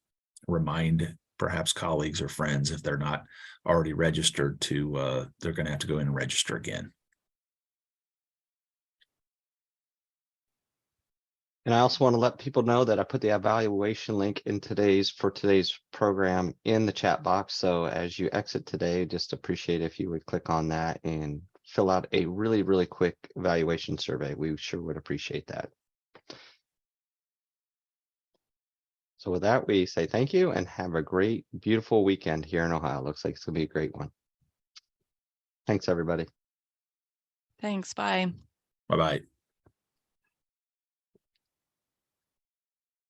F: remind perhaps colleagues or friends, if they're not already registered, to they're going to have to go in and register again.
A: And I also want to let people know that I put the evaluation link in today's program in the chat box. So as you exit today, just appreciate if you would click on that and fill out a really, really quick evaluation survey. We sure would appreciate that. So with that, we say thank you and have a great, beautiful weekend here in Ohio. Looks like it's gonna be a great one. Thanks, everybody.
D: Thanks. Bye.
F: Bye-bye.